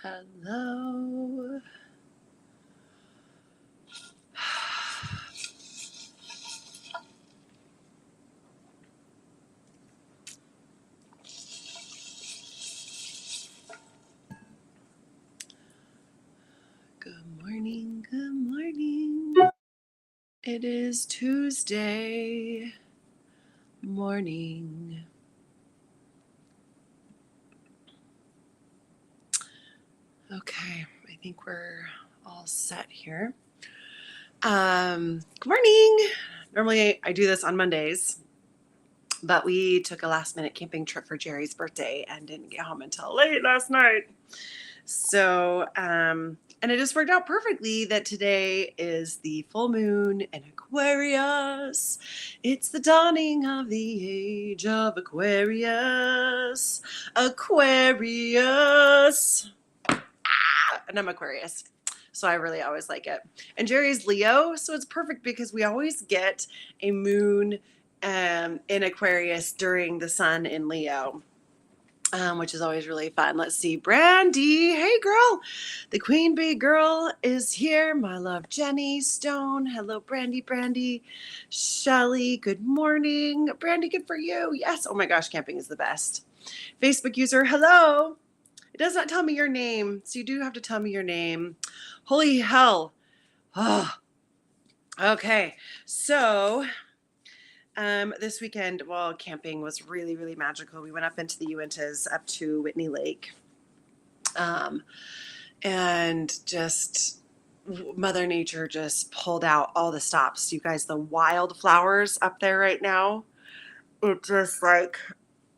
Hello. Good morning. Good morning. It is Tuesday morning. Okay, I think we're all set here. Good morning. Normally I do this on Mondays, but we took a last minute camping trip for Jerry's birthday and didn't get home until late last night. So, and it just worked out perfectly that today is the full moon in Aquarius. It's the dawning of the age of Aquarius. Aquarius. And I'm Aquarius. So I really always like it. And Jerry's Leo, so it's perfect because we always get a moon in Aquarius during the sun in Leo. Which is always really fun. Let's see. Brandy. Hey, girl. The queen bee girl is here. My love, Jenny Stone. Hello, Brandy. Shelly, good morning. Brandy, good for you. Yes. Oh my gosh, camping is the best. Facebook user, hello. It does not tell me your name, so you do have to tell me your name. Holy hell. Oh. Okay. So this weekend, well, camping was really, really magical. We went up into the Uintas up to Whitney Lake. And just Mother Nature just pulled out all the stops. You guys, the wildflowers up there right now, it just like,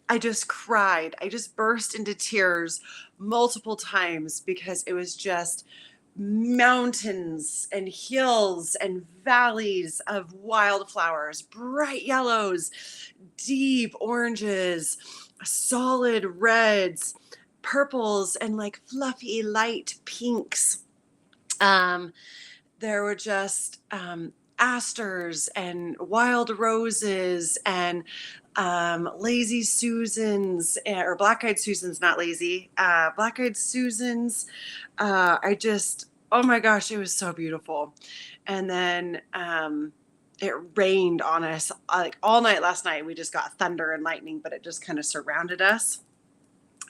I just cried. I just burst into tears multiple times because it was just mountains and hills and valleys of wildflowers, bright yellows, deep oranges, solid reds, purples, and like fluffy light pinks. There were just asters and wild roses and lazy Susans, or black-eyed Susans, not lazy, black-eyed Susans. Oh my gosh, it was so beautiful. And then it rained on us like all night last night. We just got thunder and lightning, but it just kind of surrounded us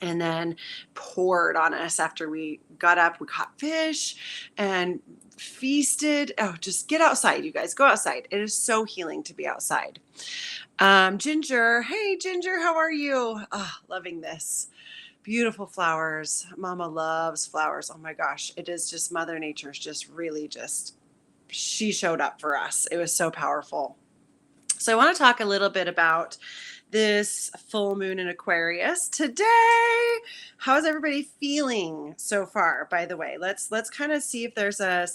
and then poured on us after we got up. We caught fish and feasted. Oh, just get outside, you guys. Go outside. It is so healing to be outside. Ginger. Hey, Ginger. How are you? Oh, loving this. Beautiful flowers. Mama loves flowers. Oh my gosh. It is just Mother Nature's just really just, she showed up for us. It was so powerful. So I want to talk a little bit about this full moon in Aquarius today. How's everybody feeling so far? By the way, let's kind of see if there's a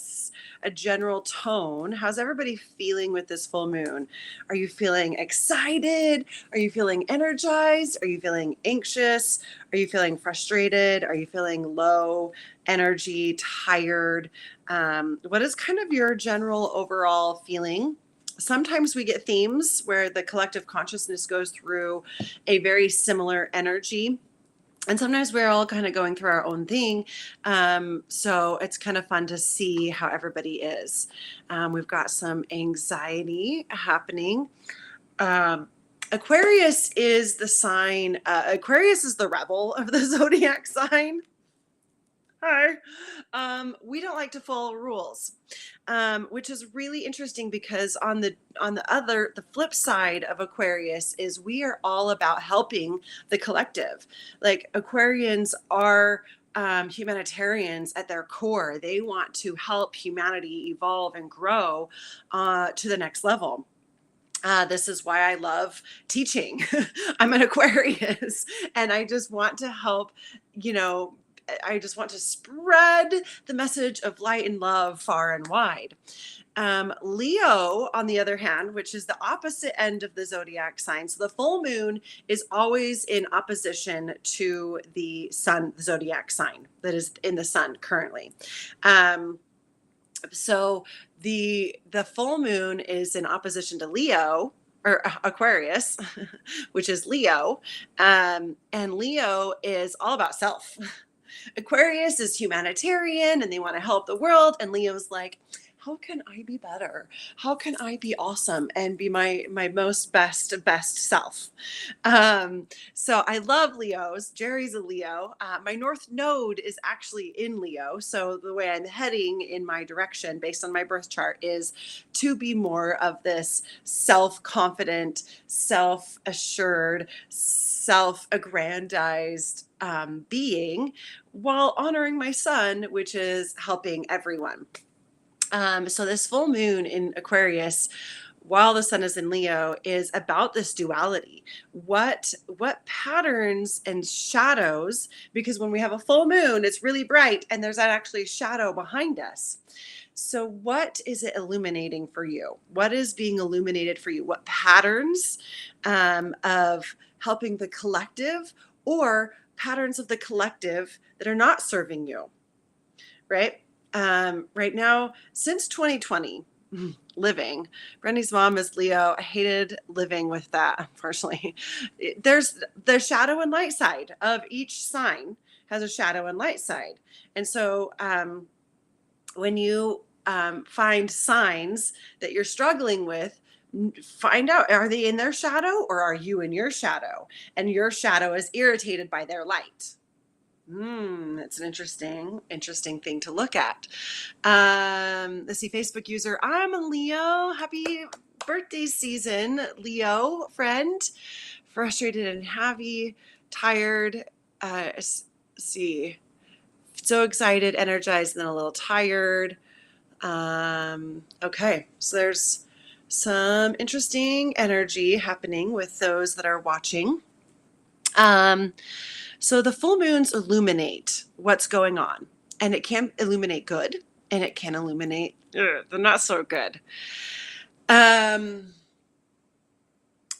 general tone. How's everybody feeling with this full moon? Are you feeling excited? Are you feeling energized? Are you feeling anxious? Are you feeling frustrated? Are you feeling low energy, tired? What is kind of your general overall feeling? Sometimes we get themes where the collective consciousness goes through a very similar energy. And sometimes we're all kind of going through our own thing. So it's kind of fun to see how everybody is. We've got some anxiety happening. Aquarius is the sign, Aquarius is the rebel of the zodiac sign. Hi. We don't like to follow rules, which is really interesting because on the flip side of Aquarius is we are all about helping the collective. Like Aquarians are humanitarians at their core. They want to help humanity evolve and grow to the next level. This is why I love teaching. I'm an Aquarius and I just want to help, I just want to spread the message of light and love far and wide. Leo, on the other hand, which is the opposite end of the zodiac sign. So the full moon is always in opposition to the sun, the zodiac sign that is in the sun currently. So the full moon is in opposition to Leo, or Aquarius, which is Leo. And Leo is all about self. Aquarius is humanitarian and they want to help the world. And Leo's like, how can I be better? How can I be awesome and be my most best self? So I love Leos. Jerry's a Leo. My North Node is actually in Leo. So the way I'm heading in my direction based on my birth chart is to be more of this self-confident, self-assured, self-aggrandized being while honoring my sun, which is helping everyone. So this full moon in Aquarius, while the sun is in Leo, is about this duality. What patterns and shadows, because when we have a full moon, it's really bright and there's actually a shadow behind us. So what is it illuminating for you? What is being illuminated for you? What patterns of helping the collective or patterns of the collective that are not serving you, right? Right now, since 2020, living. Brendy's mom is Leo. I hated living with that, unfortunately. There's the shadow and light side of each sign has a shadow and light side. And so when you find signs that you're struggling with, find out, are they in their shadow or are you in your shadow? And your shadow is irritated by their light. That's an interesting thing to look at. Let's see, Facebook user, I'm a Leo. Happy birthday season, Leo friend. Frustrated and happy, tired. See, so excited, energized, and then a little tired. Okay, so there's some interesting energy happening with those that are watching. So the full moons illuminate what's going on, and it can illuminate good, and it can illuminate the not so good.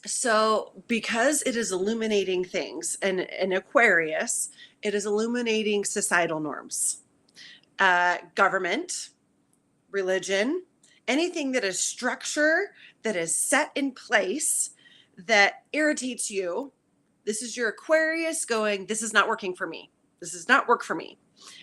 So because it is illuminating things, and in Aquarius, it is illuminating societal norms, government, religion, anything that is structure that is set in place that irritates you. This is your Aquarius going, this is not working for me. This does not work for me.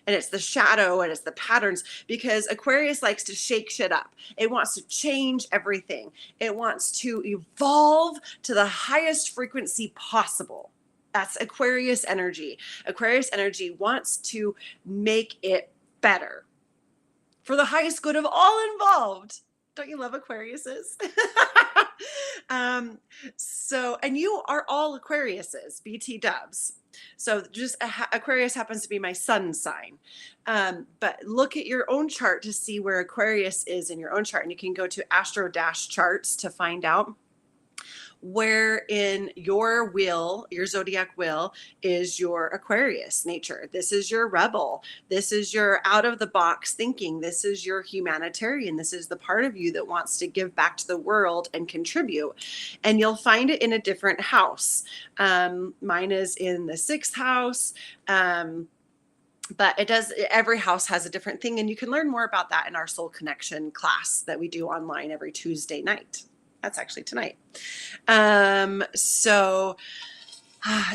And it's the shadow and it's the patterns, because Aquarius likes to shake shit up. It wants to change everything. It wants to evolve to the highest frequency possible. That's Aquarius energy. Aquarius energy wants to make it better for the highest good of all involved. Don't you love Aquariuses? And you are all Aquariuses, BT dubs. So just Aquarius happens to be my sun sign. But look at your own chart to see where Aquarius is in your own chart. And you can go to Astro Dash Charts to find out where in your wheel, your zodiac wheel, is your Aquarius nature. This is your rebel. This is your out of the box thinking. This is your humanitarian. This is the part of you that wants to give back to the world and contribute. And you'll find it in a different house. Mine is in the 6th house. But it does, every house has a different thing. And you can learn more about that in our Soul Connection class that we do online every Tuesday night. That's actually tonight. So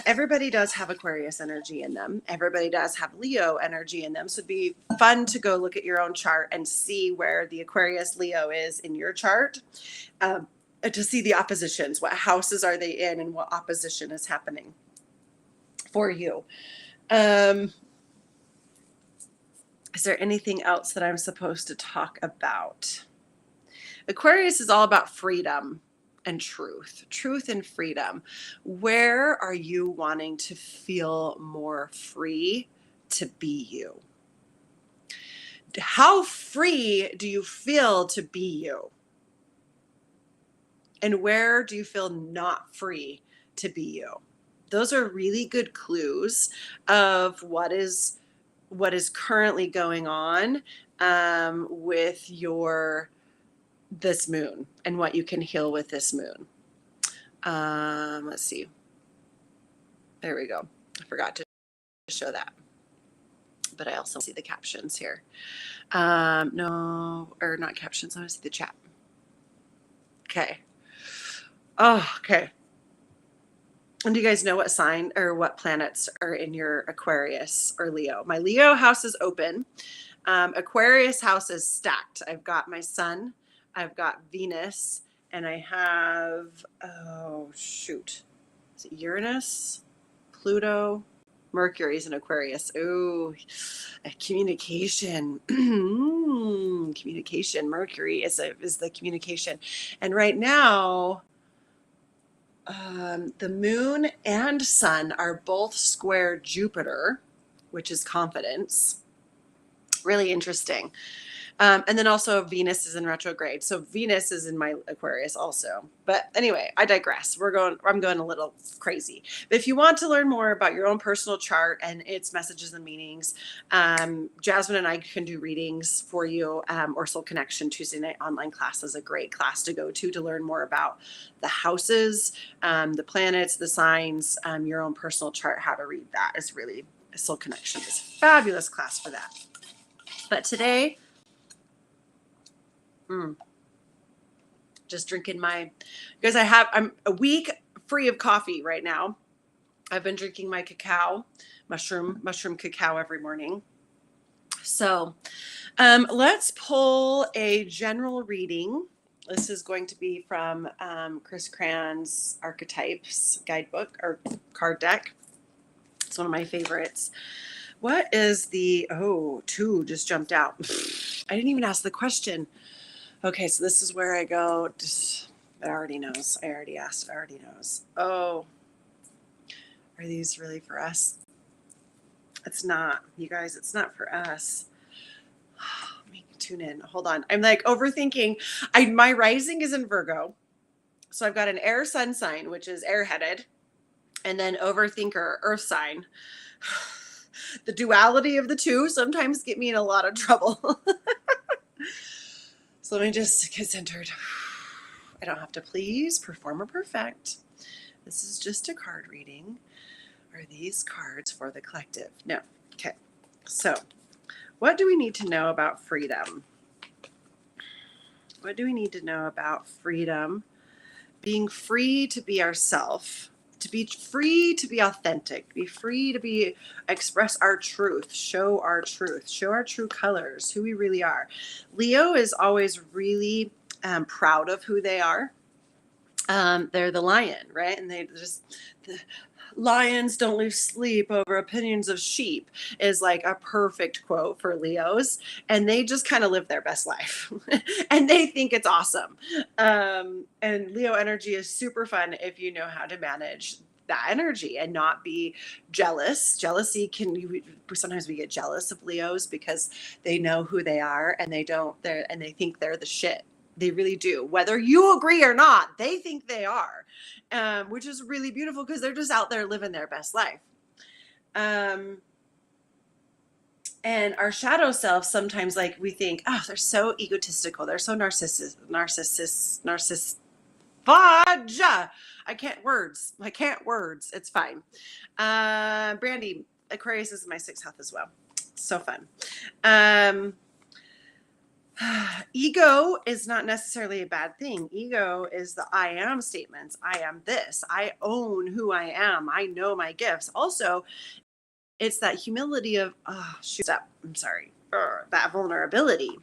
everybody does have Aquarius energy in them. Everybody does have Leo energy in them. So it'd be fun to go look at your own chart and see where the Aquarius Leo is in your chart, to see the oppositions. What houses are they in and what opposition is happening for you? Is there anything else that I'm supposed to talk about? Aquarius is all about freedom and truth and freedom. Where are you wanting to feel more free to be you? How free do you feel to be you? And where do you feel not free to be you? Those are really good clues of what is currently going on with this moon and what you can heal with this moon. Let's see. There we go. I forgot to show that. But I also see the captions here. No, or not captions. I want to see the chat. Okay. Oh, okay. And do you guys know what sign or what planets are in your Aquarius or Leo? My Leo house is open. Aquarius house is stacked. I've got my sun, I've got Venus, and I have, oh, shoot. Is it Uranus, Pluto, Mercury's in Aquarius. Ooh, communication. Communication. Mercury is the communication. And right now, the moon and sun are both square Jupiter, which is confidence. Really interesting. And then also Venus is in retrograde. So Venus is in my Aquarius also. But anyway, I digress. I'm going a little crazy. But if you want to learn more about your own personal chart and its messages and meanings, Jasmine and I can do readings for you, or Soul Connection Tuesday night online class is a great class to go to learn more about the houses, the planets, the signs, your own personal chart, how to read that is really, Soul Connection is a fabulous class for that. But today, just drinking because I'm a week free of coffee right now. I've been drinking my cacao, mushroom cacao every morning. So let's pull a general reading. This is going to be from Chris Cran's Archetypes guidebook or card deck. It's one of my favorites. What is two just jumped out. I didn't even ask the question. Okay, so this is where I go. It already knows. I already asked. It already knows. Oh, are these really for us? It's not, you guys. It's not for us. Let me tune in. Hold on. I'm like overthinking. My rising is in Virgo, so I've got an air sun sign, which is airheaded, and then overthinker earth sign. The duality of the two sometimes get me in a lot of trouble. So let me just get centered. I don't have to please, perform, or perfect. This is just a card reading. Are these cards for the collective? No. Okay. So what do we need to know about freedom? What do we need to know about freedom? Being free to be ourself, to be free to be authentic, be free to express our truth, show our true colors, who we really are. Leo is always really proud of who they are. They're the lion, right? And the lions don't lose sleep over opinions of sheep is like a perfect quote for Leos. And they just kind of live their best life and they think it's awesome. And Leo energy is super fun if you know how to manage that energy and not be jealous. Sometimes we get jealous of Leos because they know who they are and they think they're the shit. They really do. Whether you agree or not, they think they are, which is really beautiful because they're just out there living their best life. And our shadow self, sometimes like we think, oh, they're so egotistical. They're so narcissist. Fudge. I can't words. It's fine. Brandy, Aquarius is my 6th house as well. So fun. Ego is not necessarily a bad thing. Ego is the I am statements. I am this. I own who I am. I know my gifts. Also, it's that humility of, that vulnerability.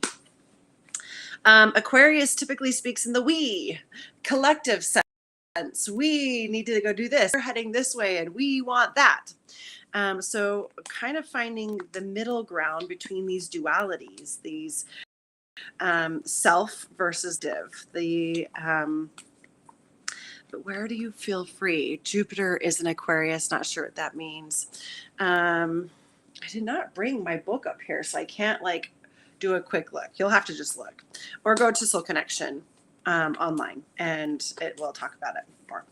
Aquarius typically speaks in the we, collective sense. We need to go do this. We're heading this way and we want that. So kind of finding the middle ground between these dualities, these self versus div. But where do you feel free? Jupiter is an Aquarius. Not sure what that means. I did not bring my book up here, so I can't do a quick look. You'll have to just look or go to Soul Connection online and it will talk about it more.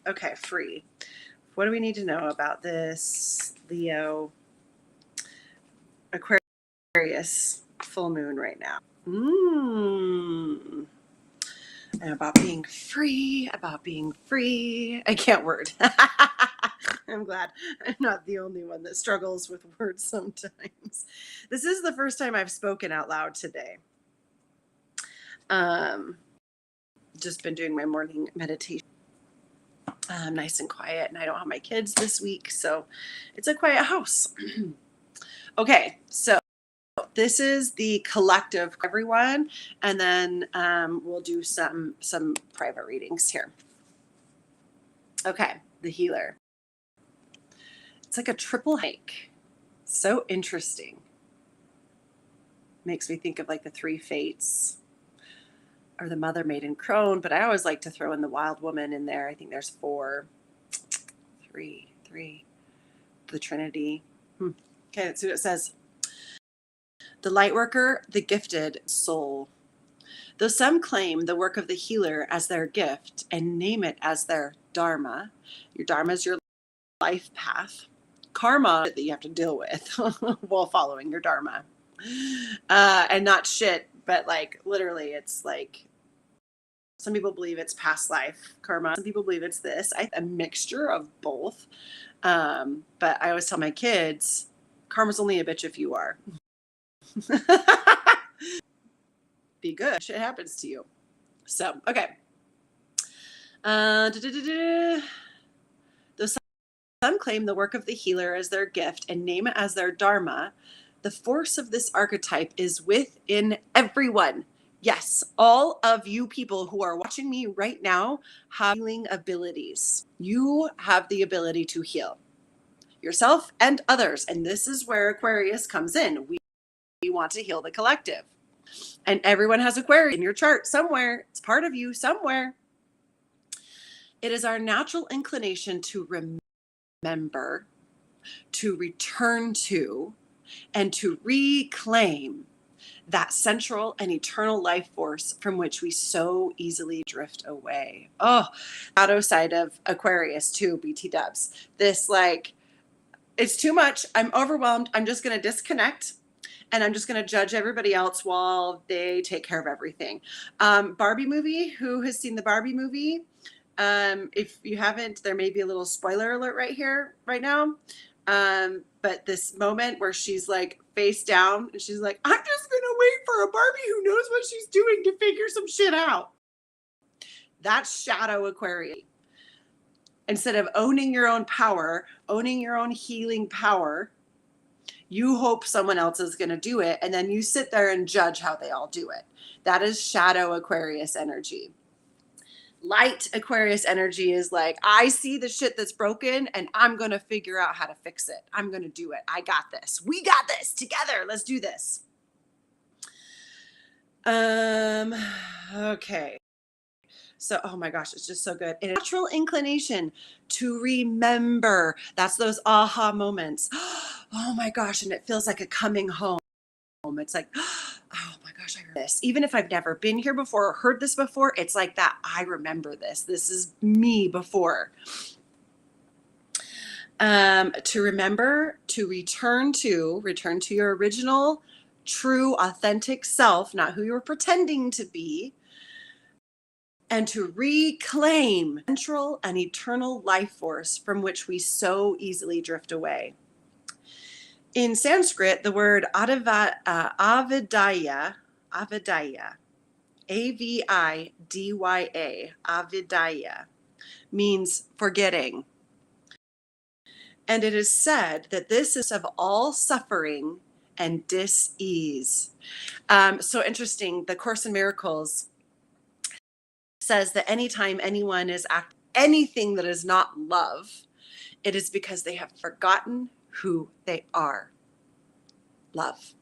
Okay, free. What do we need to know about this Leo Aquarius full moon right now? And about being free. I can't word. I'm glad I'm not the only one that struggles with words sometimes. This is the first time I've spoken out loud today. Just been doing my morning meditation. nice and quiet. And I don't have my kids this week, so it's a quiet house. Okay, so this is the collective for everyone, and then we'll do some private readings here. Okay, the healer. It's like a triple hike. So interesting. Makes me think of like the three fates or the mother maiden crone, but I always like to throw in the wild woman in there. I think there's three, the Trinity. Okay, let's see what it says. The light worker, the gifted soul. Though some claim the work of the healer as their gift and name it as their dharma, your dharma is your life path, karma that you have to deal with while following your dharma. And not shit, but like literally it's like some people believe it's past life karma. Some people believe it's this. A mixture of both. But I always tell my kids, karma's only a bitch if you are. Be good. Shit happens to you. So, okay. Though some claim the work of the healer as their gift and name it as their dharma, the force of this archetype is within everyone. Yes, all of you people who are watching me right now have healing abilities. You have the ability to heal yourself and others. And this is where Aquarius comes in. We want to heal the collective. And everyone has Aquarius in your chart somewhere. It's part of you somewhere. It is our natural inclination to remember, to return to, and to reclaim that central and eternal life force from which we so easily drift away. Oh, shadow side of Aquarius too, BT dubs. This like, it's too much. I'm overwhelmed. I'm just going to disconnect. And I'm just going to judge everybody else while they take care of everything. Barbie movie. Who has seen the Barbie movie? If you haven't, there may be a little spoiler alert right here, right now. But this moment where she's like face down and she's like, I'm just going to wait for a Barbie who knows what she's doing to figure some shit out. That's shadow Aquarius. Instead of owning your own power, owning your own healing power, you hope someone else is going to do it, and then you sit there and judge how they all do it. That is shadow Aquarius energy. Light Aquarius energy is like, I see the shit that's broken, and I'm going to figure out how to fix it. I'm going to do it. I got this. We got this together. Let's do this. Okay. So, oh my gosh, it's just so good. A natural inclination to remember. That's those aha moments. Oh my gosh. And it feels like a coming home. It's like, oh my gosh, I heard this. Even if I've never been here before or heard this before, it's like that. I remember this. This is me before. To remember, to return to your original, true, authentic self, not who you're pretending to be. And to reclaim central and eternal life force from which we so easily drift away. In Sanskrit, the word avidaya, A-V-I-D-Y-A, avidaya, means forgetting. And it is said that this is of all suffering and dis-ease. So interesting, the Course in Miracles says that anytime anyone is acting anything that is not love, it is because they have forgotten who they are. Love.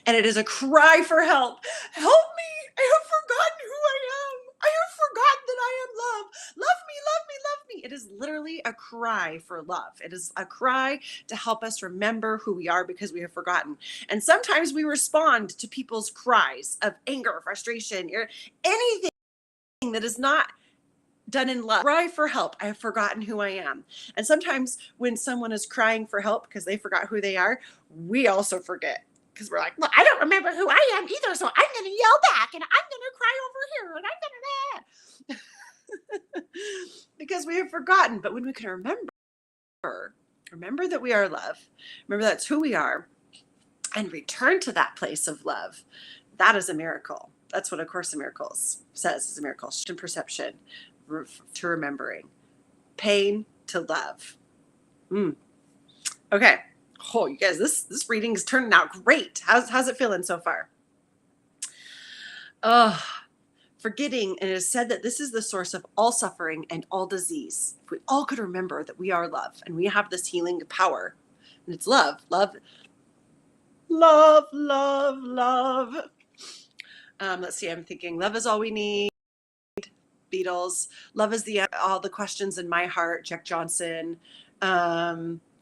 And it is a cry for help. Help me! I have forgotten who I am. I have forgotten that I am love. Love me, love me, love me. It is literally a cry for love. It is a cry to help us remember who we are because we have forgotten. And sometimes we respond to people's cries of anger, frustration, anything that is not done in love. Cry for help. I have forgotten who I am. And sometimes when someone is crying for help because they forgot who they are, we also forget because we're like, well, I don't remember who I am either, so I'm going to yell back and I'm going to cry over here and I'm going to because we have forgotten. But when we can remember that we are love, remember that's who we are, and return to that place of love, that is a miracle. That's what A Course in Miracles says is a miracle. Perception to remembering. pain to love. Okay. Oh, you guys, this reading is turning out great. How's it feeling so far? Oh, forgetting, and it is said that this is the source of all suffering and all disease. If we all could remember that we are love and we have this healing power, and it's love, love, love, love, love. Let's see, I'm thinking love is all we need. Beatles. Love is the all the questions in my heart. Jack Johnson. I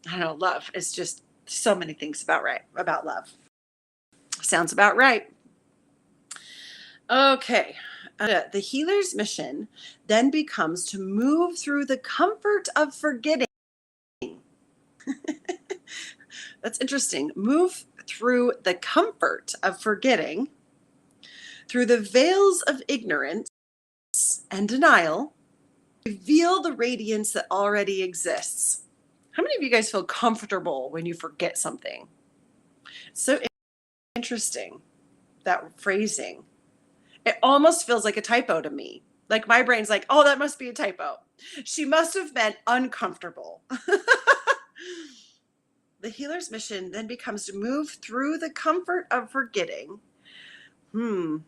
don't know. Love is just so many things about love. Sounds about right. Okay. The healer's mission then becomes to move through the comfort of forgetting. That's interesting. Move through the comfort of forgetting, through the veils of ignorance and denial, reveal the radiance that already exists. How many of you guys feel comfortable when you forget something? So interesting, that phrasing. It almost feels like a typo to me. Like my brain's like, oh, that must be a typo. She must have meant uncomfortable. The healer's mission then becomes to move through the comfort of forgetting, through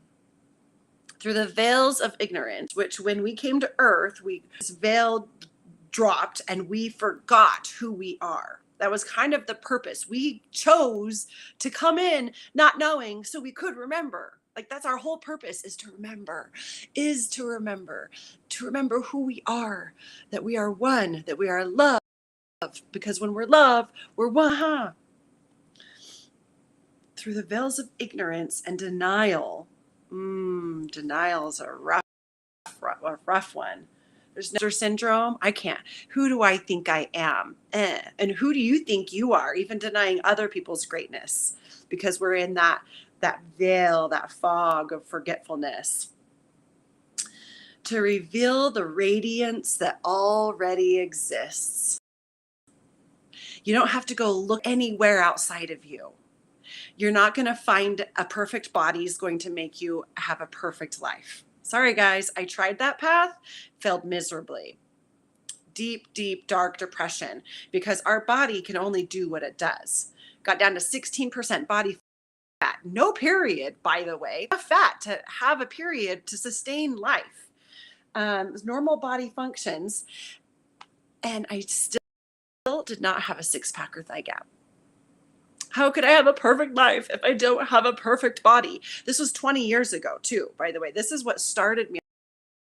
the veils of ignorance, which when we came to earth, this veil dropped and we forgot who we are. That was kind of the purpose. We chose to come in not knowing so we could remember. Like that's our whole purpose, is to remember who we are, that we are one, that we are love. Because when we're love, we're one. Through the veils of ignorance and denial. Denial is a rough one. There's imposter syndrome. I can't. Who do I think I am? And who do you think you are? Even denying other people's greatness, because we're in that veil, that fog of forgetfulness. To reveal the radiance that already exists. You don't have to go look anywhere outside of you. You're not going to find a perfect body is going to make you have a perfect life. Sorry, guys. I tried that path, failed miserably. Deep, deep, dark depression, because our body can only do what it does. Got down to 16% body fat. No period, by the way. Enough fat to have a period to sustain life. Normal body functions. And I still did not have a six-pack or thigh gap. How could I have a perfect life if I don't have a perfect body? This was 20 years ago, too, by the way. This is what started me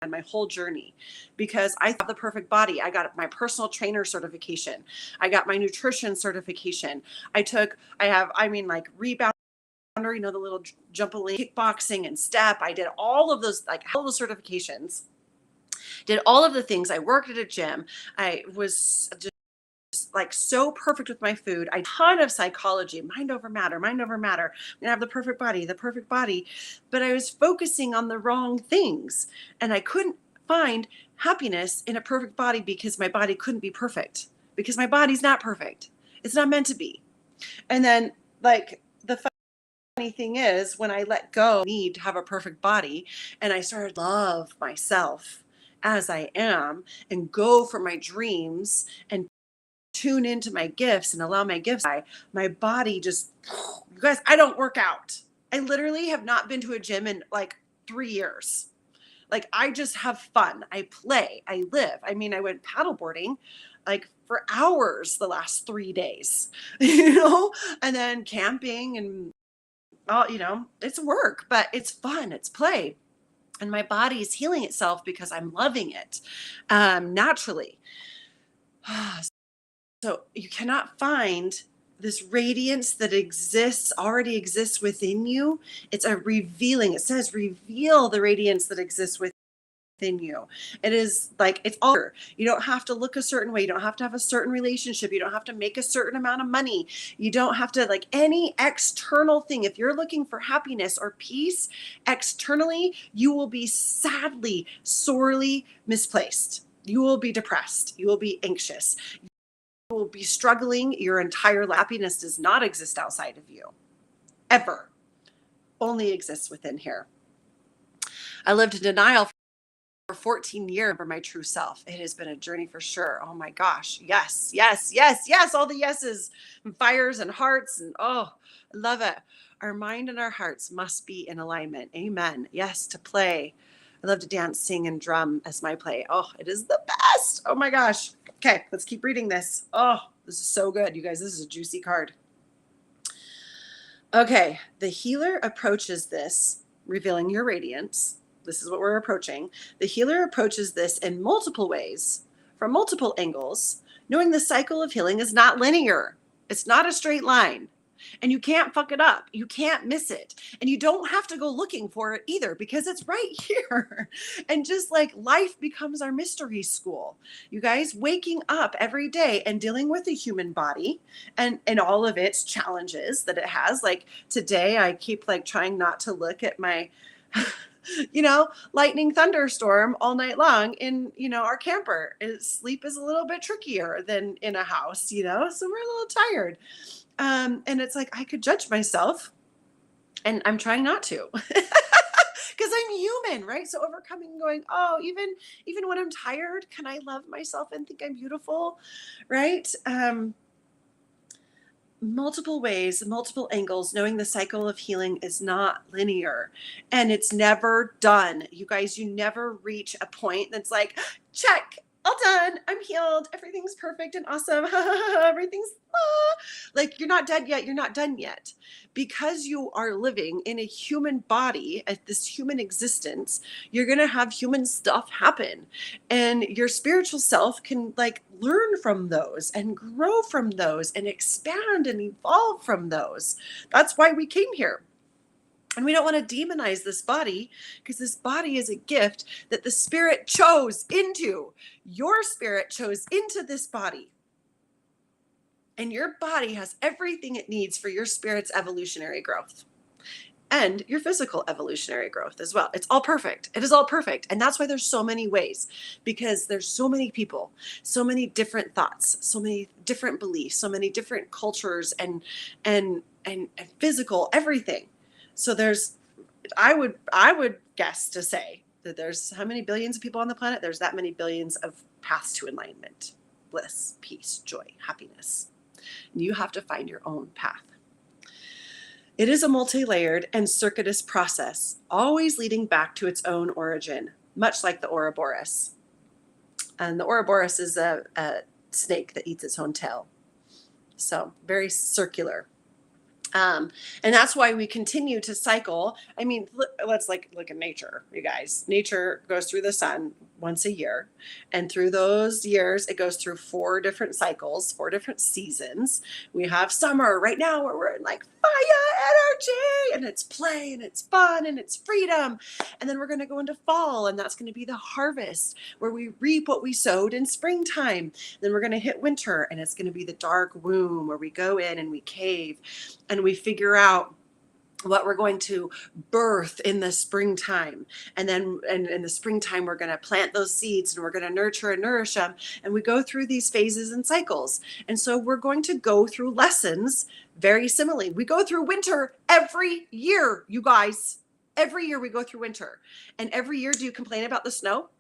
on my whole journey, because I thought the perfect body. I got my personal trainer certification. I got my nutrition certification. Like rebounder, the little jumpaline, kickboxing and step. I did all of those, like all those certifications. Did all of the things. I worked at a gym. I was just like so perfect with my food. I ton of psychology, mind over matter. I'm gonna have the perfect body. But I was focusing on the wrong things, and I couldn't find happiness in a perfect body because my body couldn't be perfect, because my body's not perfect. It's not meant to be. And then like the funny thing is, when I let go, I need to have a perfect body, and I started to love myself as I am and go for my dreams and tune into my gifts and allow my gifts. My body just, you guys, I don't work out. I literally have not been to a gym in like 3 years. Like I just have fun. I play, I live. I mean, I went paddleboarding like for hours the last 3 days, and then camping and all, it's work, but it's fun. It's play. And my body is healing itself because I'm loving it naturally. So you cannot find this radiance that already exists within you. It's a revealing. It says, reveal the radiance that exists within you. It is like, it's all, you don't have to look a certain way. You don't have to have a certain relationship. You don't have to make a certain amount of money. You don't have to like any external thing. If you're looking for happiness or peace externally, you will be sadly, sorely misplaced. You will be depressed. You will be anxious. You will be struggling. Your entire happiness does not exist outside of you, ever. Only exists within here. I lived in denial for 14 years for my true self. It has been a journey for sure. Oh my gosh. Yes, yes, yes, yes. All the yeses and fires and hearts. And oh, I love it. Our mind and our hearts must be in alignment. Amen. Yes, to play. I love to dance, sing, and drum as my play. Oh, it is the best. Oh my gosh. Okay, let's keep reading this. Oh, this is so good. You guys, this is a juicy card. Okay, the healer approaches this, revealing your radiance. This is what we're approaching. The healer approaches this in multiple ways, from multiple angles, knowing the cycle of healing is not linear. It's not a straight line. And you can't fuck it up. You can't miss it. And you don't have to go looking for it either because it's right here. And just like life becomes our mystery school. You guys, waking up every day and dealing with the human body and all of its challenges that it has. Like today, I keep like trying not to look at my lightning thunderstorm all night long in, our camper. Sleep is a little bit trickier than in a house, so we're a little tired. And it's like, I could judge myself and I'm trying not to because I'm human, right? So overcoming going, oh, even when I'm tired, can I love myself and think I'm beautiful? Right. Multiple ways, multiple angles, knowing the cycle of healing is not linear and it's never done. You guys, you never reach a point that's like, check, all done. I'm healed. Everything's perfect and awesome. Everything's like you're not dead yet. You're not done yet because you are living in a human body at this human existence. You're going to have human stuff happen and your spiritual self can like learn from those and grow from those and expand and evolve from those. That's why we came here. And we don't want to demonize this body because this body is a gift that the spirit chose into. Your spirit chose into this body. And your body has everything it needs for your spirit's evolutionary growth and your physical evolutionary growth as well. It's all perfect. It is all perfect. And that's why there's so many ways, because there's so many people, so many different thoughts, so many different beliefs, so many different cultures and physical everything. So I would guess to say that there's how many billions of people on the planet? There's that many billions of paths to enlightenment, bliss, peace, joy, happiness. And you have to find your own path. It is a multi-layered and circuitous process, always leading back to its own origin, much like the Ouroboros. And the Ouroboros is a snake that eats its own tail. So very circular. And that's why we continue to cycle. I mean, let's look at nature, you guys. Nature goes through the sun once a year. And through those years, it goes through 4 different cycles, 4 different seasons. We have summer right now where we're in like fire energy and it's play and it's fun and it's freedom. And then we're going to go into fall and that's going to be the harvest where we reap what we sowed in springtime. Then we're going to hit winter and it's going to be the dark womb where we go in and we cave and we figure out what we're going to birth in the springtime. And then in the springtime, we're going to plant those seeds and we're going to nurture and nourish them. And we go through these phases and cycles. And so we're going to go through lessons very similarly. We go through winter every year, you guys. Every year we go through winter. And every year, do you complain about the snow?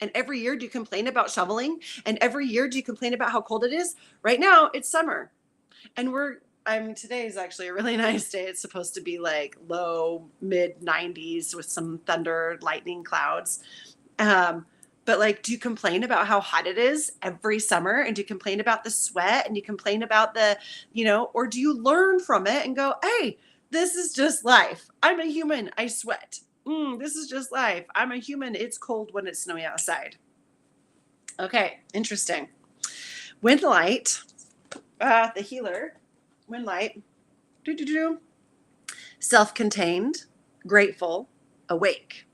And every year, do you complain about shoveling? And every year, do you complain about how cold it is? Right now, it's summer. And today is actually a really nice day. It's supposed to be like low, mid 90s with some thunder, lightning clouds. But like, do you complain about how hot it is every summer? And do you complain about the sweat? And you complain about or do you learn from it and go, hey, this is just life. I'm a human. I sweat. This is just life. I'm a human. It's cold when it's snowy outside. Okay, interesting. Wind light, the healer. Wind light, self-contained, grateful, awake.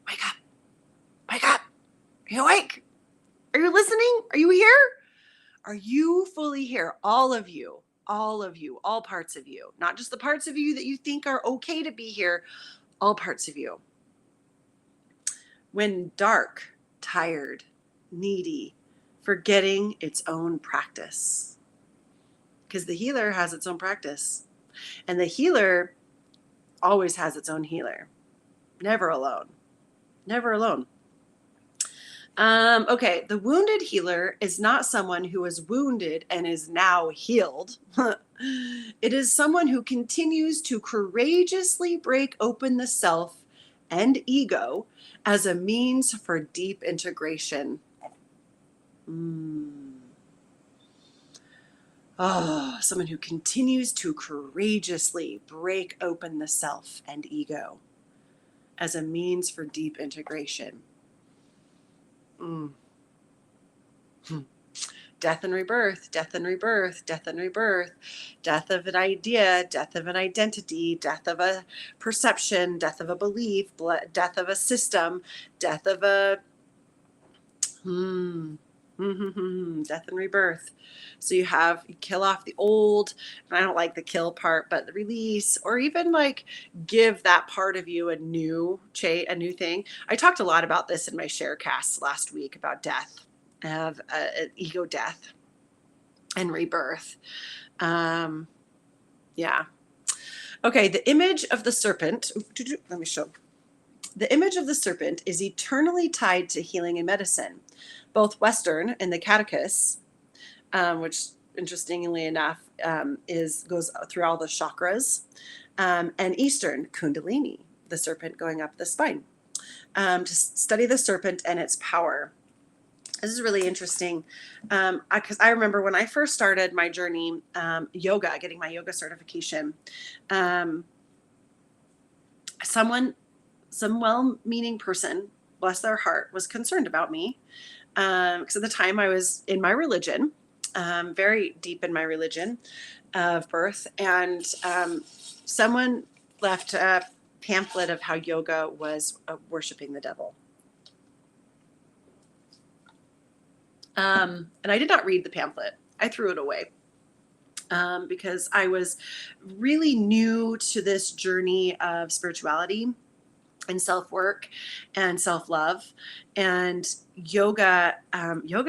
Wake up. Wake up. Are you awake? Are you listening? Are you here? Are you fully here? All of you, all parts of you, not just the parts of you that you think are okay to be here, all parts of you. When dark, tired, needy, forgetting its own practice. Because the healer has its own practice. And the healer always has its own healer. Never alone. Never alone. Okay, the wounded healer is not someone who was wounded and is now healed. It is someone who continues to courageously break open the self and ego as a means for deep integration. Mm. Oh, someone who continues to courageously break open the self and ego as a means for deep integration. Mm. Death and rebirth, death and rebirth, death and rebirth, death of an idea, death of an identity, death of a perception, death of a belief, death of a system, death of a death and rebirth. So you kill off the old, and I don't like the kill part, but the release, or even like give that part of you a new thing. I talked a lot about this in my sharecast last week about death, of ego death and rebirth. Yeah. Okay. The image of the serpent. Let me show. The image of the serpent is eternally tied to healing and medicine, both Western in the Catechus, which interestingly enough goes through all the chakras, and Eastern Kundalini, the serpent going up the spine, to study the serpent and its power. This is really interesting because I remember when I first started my journey, yoga, getting my yoga certification, some well-meaning person, bless their heart, was concerned about me because at the time I was in my religion, very deep in my religion of birth, and someone left a pamphlet of how yoga was worshiping the devil. And I did not read the pamphlet. I threw it away because I was really new to this journey of spirituality and self-work and self-love. And yoga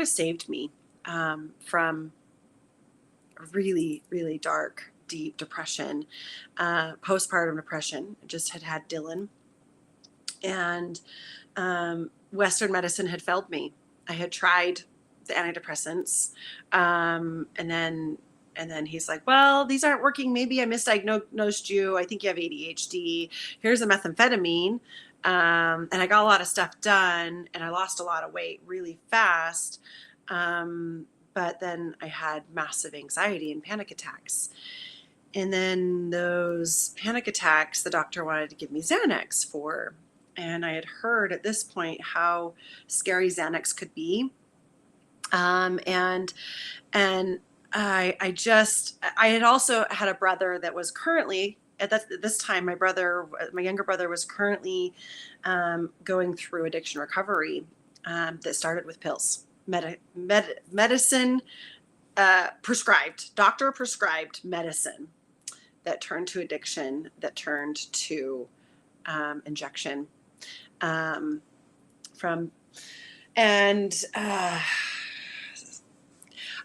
saved me from really, really dark, deep depression, postpartum depression. I just had Dylan. And Western medicine had failed me. I had tried the antidepressants, and then he's like, well, these aren't working. Maybe I misdiagnosed you. I think you have ADHD. Here's a methamphetamine. And I got a lot of stuff done, and I lost a lot of weight really fast. But then I had massive anxiety and panic attacks. And then those panic attacks, the doctor wanted to give me Xanax for. And I had heard at this point how scary Xanax could be. And I had also had a brother that was currently at this time, my younger brother was currently going through addiction recovery that started with pills, medicine, doctor prescribed medicine that turned to addiction, that turned to injection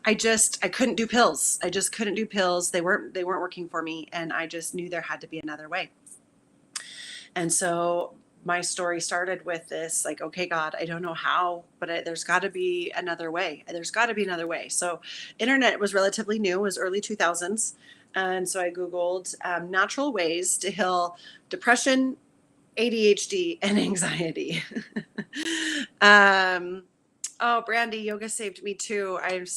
I couldn't do pills. I just couldn't do pills. They weren't working for me. And I just knew there had to be another way. And so my story started with this, like, okay, God, I don't know how, but there's got to be another way. There's got to be another way. So internet was relatively new. It was early 2000s. And so I Googled natural ways to heal depression, ADHD, and anxiety. Oh, Brandy, yoga saved me too. It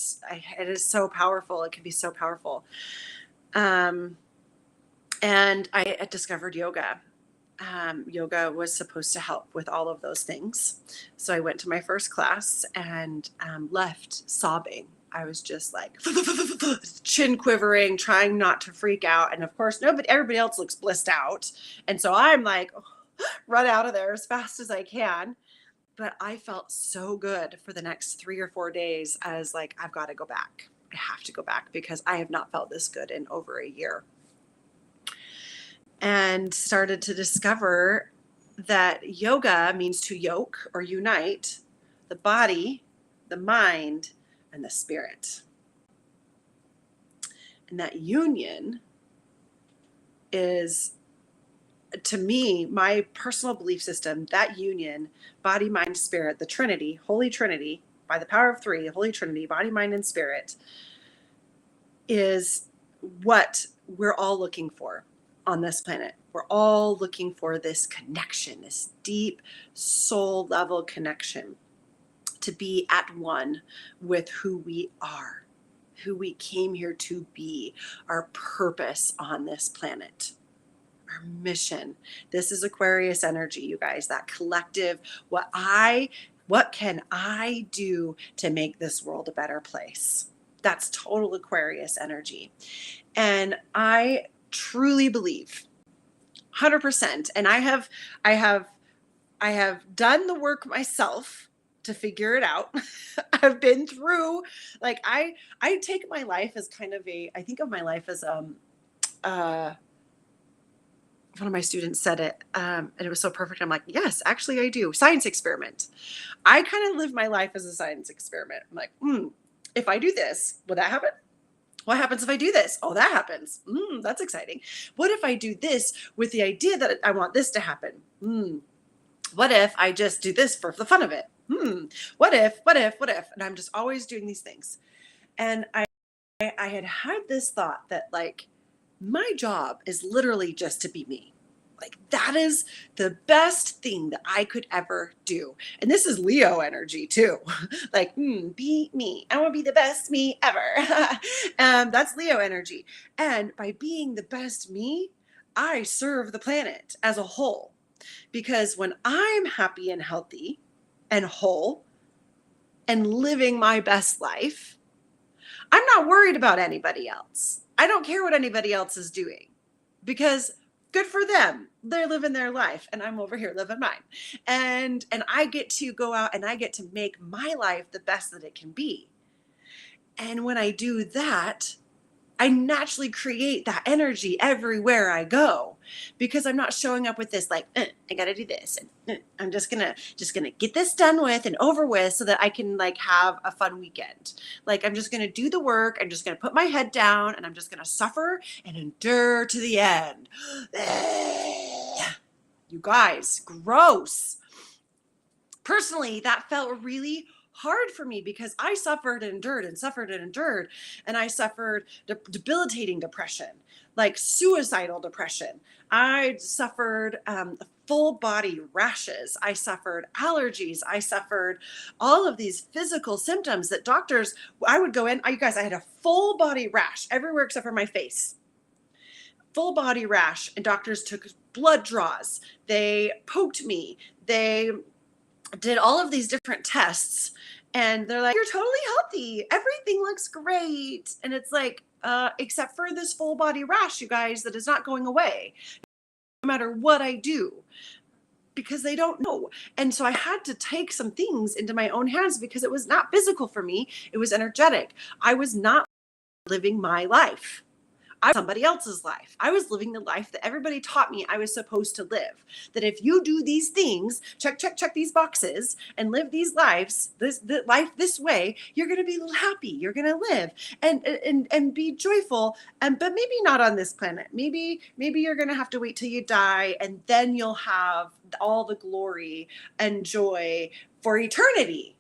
is so powerful. It can be so powerful. And I discovered yoga. Yoga was supposed to help with all of those things. So I went to my first class and left sobbing. I was just like chin quivering, trying not to freak out. And of course, everybody else looks blissed out. And so I'm like, run out of there as fast as I can. But I felt so good for the next 3 or 4 days. I was like, I've got to go back. I have to go back because I have not felt this good in over a year. And started to discover that yoga means to yoke or unite the body, the mind, and the spirit. And that union is to me, my personal belief system, that union, body, mind, spirit, the Trinity, Holy Trinity, by the power of three, Holy Trinity, body, mind, and spirit, is what we're all looking for on this planet. We're all looking for this connection, this deep soul level connection, to be at one with who we are, who we came here to be, our purpose on this planet, our mission. This is Aquarius energy, you guys, that collective, what can I do to make this world a better place? That's total Aquarius energy. And I truly believe 100%. And I have done the work myself to figure it out. I've been through, like, I take my life as kind of I think of my life as uh one of my students said it, and it was so perfect. I'm like, yes, actually I do. Science experiment. I kind of live my life as a science experiment. I'm like, if I do this, will that happen? What happens if I do this? Oh, that happens. That's exciting. What if I do this with the idea that I want this to happen? What if I just do this for the fun of it? What if? And I'm just always doing these things. And I had this thought that, like, my job is literally just to be me. Like, that is the best thing that I could ever do. And this is Leo energy too. Like, be me. I want to be the best me ever. That's Leo energy. And by being the best me, I serve the planet as a whole. Because when I'm happy and healthy and whole and living my best life, I'm not worried about anybody else. I don't care what anybody else is doing, because good for them. They're living their life and I'm over here living mine. And I get to go out and I get to make my life the best that it can be. And when I do that, I naturally create that energy everywhere I go, because I'm not showing up with this, like, I got to do this. And I'm just going to get this done with and over with so that I can, like, have a fun weekend. Like, I'm just going to do the work. I'm just going to put my head down and I'm just going to suffer and endure to the end. You guys, gross. Personally, that felt really hard for me because I suffered and endured and suffered and endured. And I suffered debilitating depression, like suicidal depression. I suffered full body rashes. I suffered allergies. I suffered all of these physical symptoms that doctors, I would go in, you guys, I had a full body rash everywhere except for my face. Full body rash, and doctors took blood draws. They poked me. They did all of these different tests, and they're like, you're totally healthy. Everything looks great. And it's like, except for this full body rash, you guys, that is not going away no matter what I do, because they don't know. And so I had to take some things into my own hands because it was not physical for me. It was energetic. I was not living my life. I was somebody else's life. I was living the life that everybody taught me I was supposed to live. That if you do these things, check these boxes, and live these lives, life this way, you're going to be happy. You're going to live and be joyful. But maybe not on this planet. Maybe you're going to have to wait till you die, and then you'll have all the glory and joy for eternity.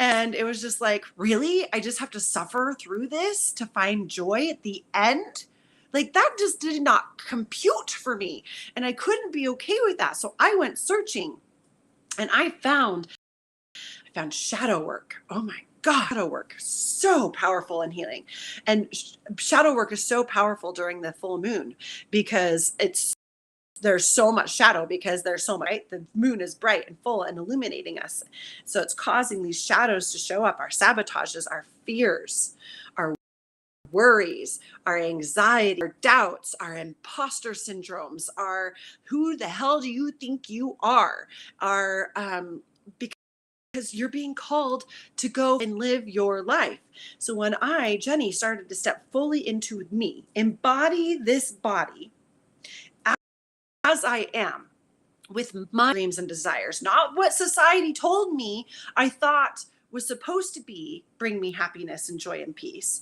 And it was just like, really? I just have to suffer through this to find joy at the end? Like, that just did not compute for me. And I couldn't be okay with that. So I went searching, and I found shadow work. Oh my God, shadow work, so powerful and healing. And shadow work is so powerful during the full moon because there's so much shadow, because there's so much, right? The moon is bright and full and illuminating us. So it's causing these shadows to show up, our sabotages, our fears, our worries, our anxiety, our doubts, our imposter syndromes, our who the hell do you think you are, our because you're being called to go and live your life. So when I, Jenny, started to step fully into me, embody this body as I am, with my dreams and desires, not what society told me I thought was supposed to be bring me happiness and joy and peace,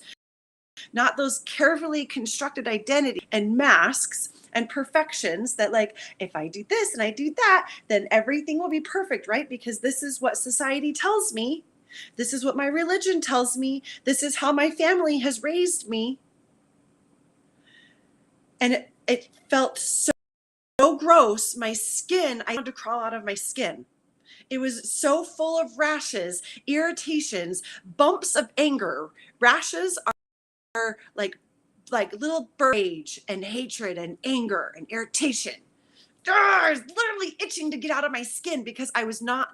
not those carefully constructed identity and masks and perfections that, like, if I do this and I do that, then everything will be perfect, right? Because this is what society tells me. This is what my religion tells me. This is how my family has raised me. And it felt so gross. My skin, I had to crawl out of my skin. It was so full of rashes, irritations, bumps of anger. Rashes are like little rage and hatred and anger and irritation. I was literally itching to get out of my skin because I was not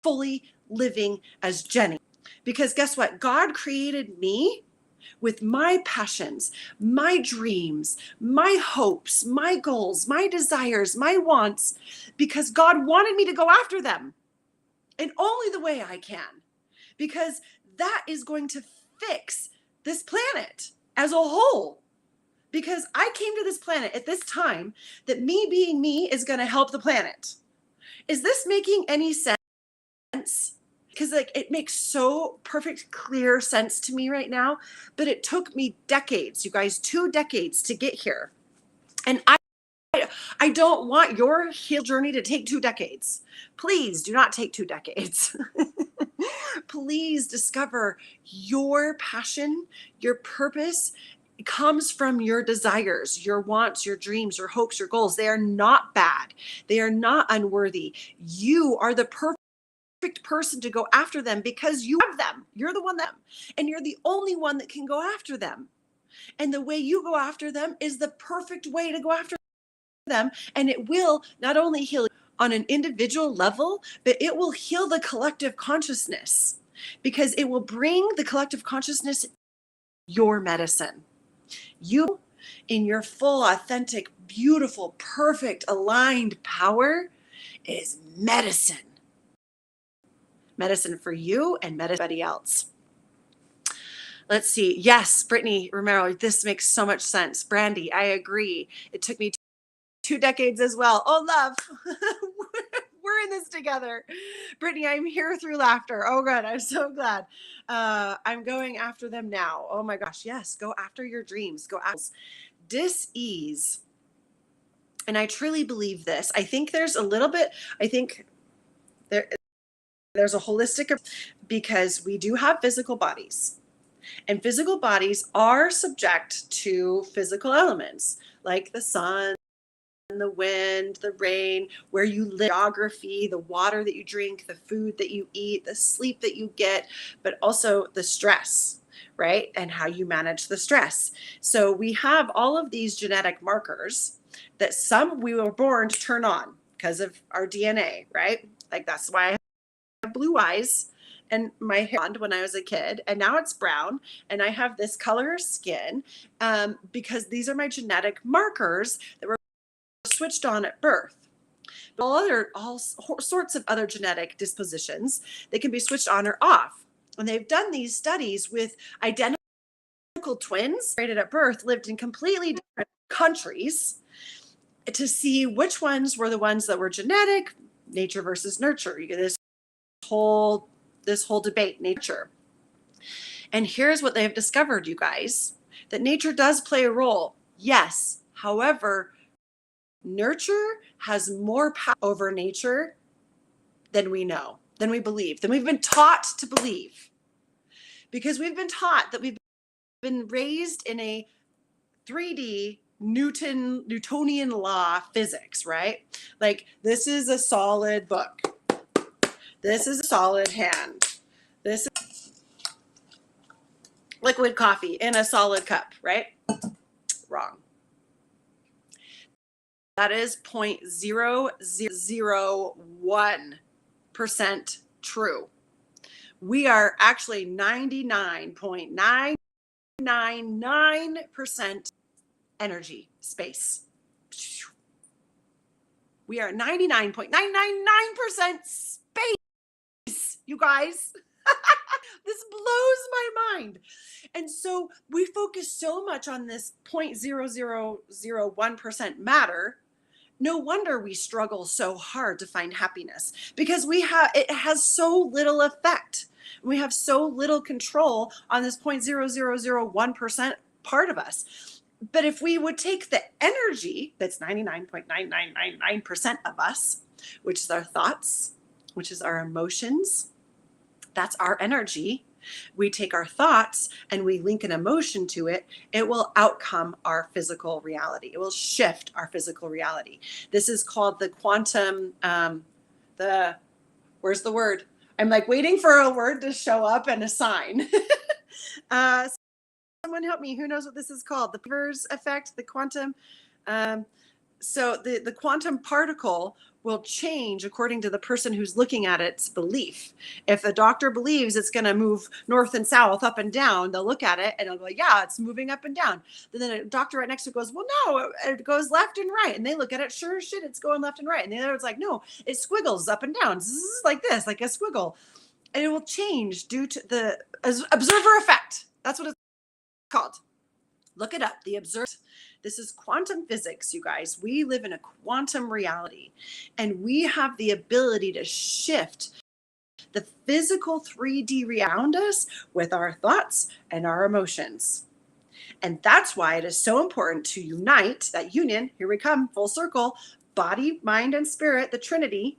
fully living as Jenny. Because guess what? God created me with my passions, my dreams, my hopes, my goals, my desires, my wants, because God wanted me to go after them in only the way I can, because that is going to fix this planet as a whole. Because I came to this planet at this time that me being me is going to help the planet. Is this making any sense? Because like it makes so perfect, clear sense to me right now, but it took me decades, you guys, 2 decades to get here. And I don't want your heal journey to take 2 decades. Please do not take 2 decades. Please discover your passion, your purpose. It comes from your desires, your wants, your dreams, your hopes, your goals. They are not bad. They are not unworthy. You are the perfect person to go after them because you have them. You're the one that, and you're the only one that can go after them. And the way you go after them is the perfect way to go after them. And it will not only heal on an individual level, but it will heal the collective consciousness, because it will bring the collective consciousness your medicine. You in your full, authentic, beautiful, perfect, aligned power is medicine. Medicine for you and medicine for everybody else. Let's see. Yes, Brittany Romero, this makes so much sense. Brandy, I agree. It took me 2 decades as well. Oh, love. We're in this together. Brittany, I'm here through laughter. Oh, good. I'm so glad. I'm going after them now. Oh, my gosh. Yes. Go after your dreams. Go after dis-ease. And I truly believe this. I think there's a little bit, I think there's a holistic, because we do have physical bodies. And physical bodies are subject to physical elements like the sun, the wind, the rain, where you live, geography, the water that you drink, the food that you eat, the sleep that you get, but also the stress, right? And how you manage the stress. So we have all of these genetic markers that some we were born to turn on because of our DNA, right? Like that's why I have blue eyes and my hair blonde when I was a kid, and now it's brown, and I have this color skin because these are my genetic markers that were switched on at birth. But all sorts of other genetic dispositions, they can be switched on or off. And they've done these studies with identical twins rated at birth, lived in completely different countries, to see which ones were the ones that were genetic, nature versus nurture. You get this whole debate, nature. And here's what they've discovered, you guys, that nature does play a role. Yes. However, nurture has more power over nature than we know, than we believe, than we've been taught to believe. Because we've been taught that we've been raised in a 3D Newtonian law physics, right? Like this is a solid book. This is a solid hand. This is liquid coffee in a solid cup, right? Wrong. That is 0.0001% true. We are actually 99.999% energy, space. We are 99.999% space, you guys. This blows my mind. And so we focus so much on this 0.0001% matter, No wonder we struggle so hard to find happiness, because it has so little effect. We have so little control on this 0.0001% part of us. But if we would take the energy that's 99.9999% of us, which is our thoughts, which is our emotions, that's our energy. We take our thoughts and we link an emotion to it, it will outcome our physical reality. It will shift our physical reality. This is called the quantum, where's the word? I'm like waiting for a word to show up and a sign. uh, Someone help me. Who knows what this is called? The Peirce effect, the quantum. Um, so the quantum particle will change according to the person who's looking at its belief. If the doctor believes it's going to move north and south, up and down, they'll look at it and they'll go, yeah, it's moving up and down. Then a doctor right next to it goes, well, no, it goes left and right. And they look at it, sure as shit, it's going left and right. And the other one's like, no, it squiggles up and down. Zzz, like this, like a squiggle. And it will change due to the observer effect. That's what it's called. Look it up. The observer. This is quantum physics, you guys. We live in a quantum reality, and we have the ability to shift the physical 3D around us with our thoughts and our emotions. And that's why it is so important to unite that union. Here we come, full circle, body, mind, and spirit, the Trinity.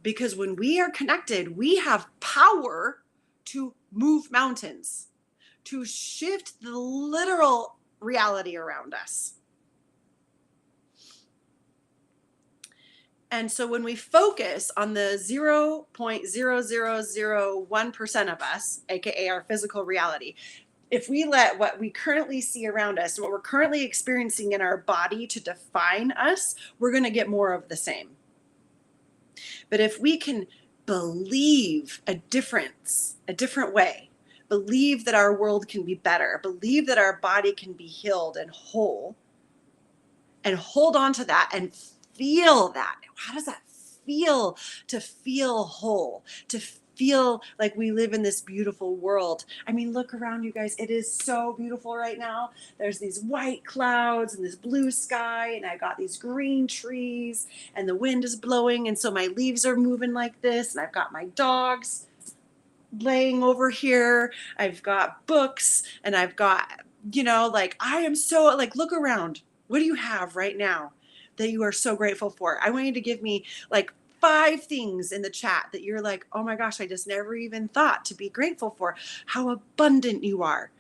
Because when we are connected, we have power to move mountains, to shift the literal reality around us. And so when we focus on the 0.0001% of us, aka our physical reality, if we let what we currently see around us, what we're currently experiencing in our body to define us, we're going to get more of the same. But if we can believe a different way, believe that our world can be better, believe that our body can be healed and whole, and hold on to that and feel that. How does that feel to feel whole, to feel like we live in this beautiful world? I mean, look around, you guys. It is so beautiful right now. There's these white clouds and this blue sky, and I got these green trees, and the wind is blowing, and so my leaves are moving like this, and I've got my dogs laying over here. I've got books, and I've got, like, I am so, like, look around. What do you have right now that you are so grateful for? I want you to give me like 5 things in the chat that you're like, oh my gosh, I just never even thought to be grateful for. How abundant you are.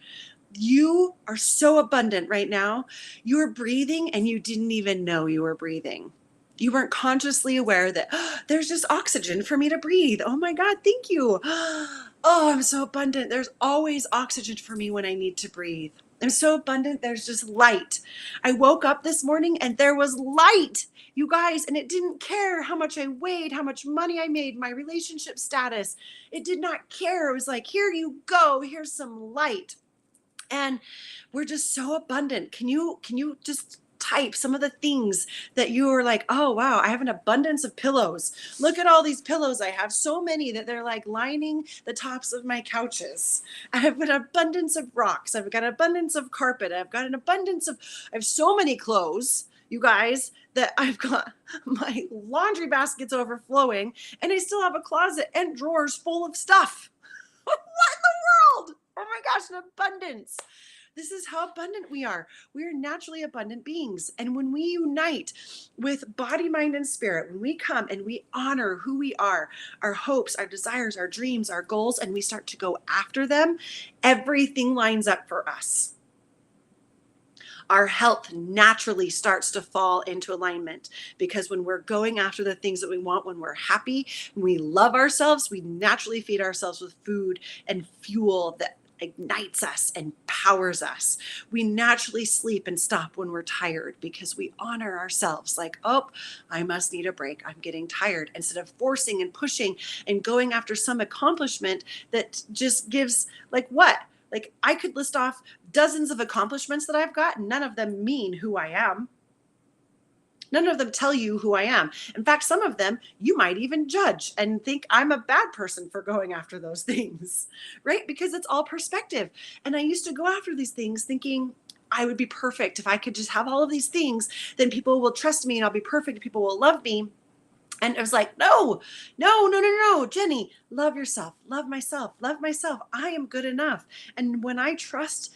You are so abundant right now. You are breathing and you didn't even know you were breathing. You weren't consciously aware that there's just oxygen for me to breathe. Oh my God, thank you. Oh, I'm so abundant. There's always oxygen for me when I need to breathe. I'm so abundant. There's just light. I woke up this morning and there was light, you guys, and it didn't care how much I weighed, how much money I made, my relationship status. It did not care. It was like, here you go. Here's some light. And we're just so abundant. Can you just type some of the things that you are like, oh, wow, I have an abundance of pillows. Look at all these pillows. I have so many that they're like lining the tops of my couches. I have an abundance of rocks. I've got an abundance of carpet. I have so many clothes, you guys, that I've got my laundry baskets overflowing, and I still have a closet and drawers full of stuff. What in the world? Oh my gosh, an abundance. This is how abundant we are. We are naturally abundant beings. And when we unite with body, mind, and spirit, when we come and we honor who we are, our hopes, our desires, our dreams, our goals, and we start to go after them, everything lines up for us. Our health naturally starts to fall into alignment, because when we're going after the things that we want, when we're happy, when we love ourselves, we naturally feed ourselves with food and fuel that ignites us and powers us. We naturally sleep and stop when we're tired because we honor ourselves, like, oh, I must need a break. I'm getting tired, instead of forcing and pushing and going after some accomplishment that just gives, like, what? Like, I could list off dozens of accomplishments that I've got. None of them mean who I am. None of them tell you who I am. In fact, some of them you might even judge and think I'm a bad person for going after those things, right? Because it's all perspective. And I used to go after these things thinking, I would be perfect. If I could just have all of these things, then people will trust me and I'll be perfect. People will love me. And it was like, no, no, no, no, no, Jenny, love yourself, love myself, love myself. I am good enough. And when I trust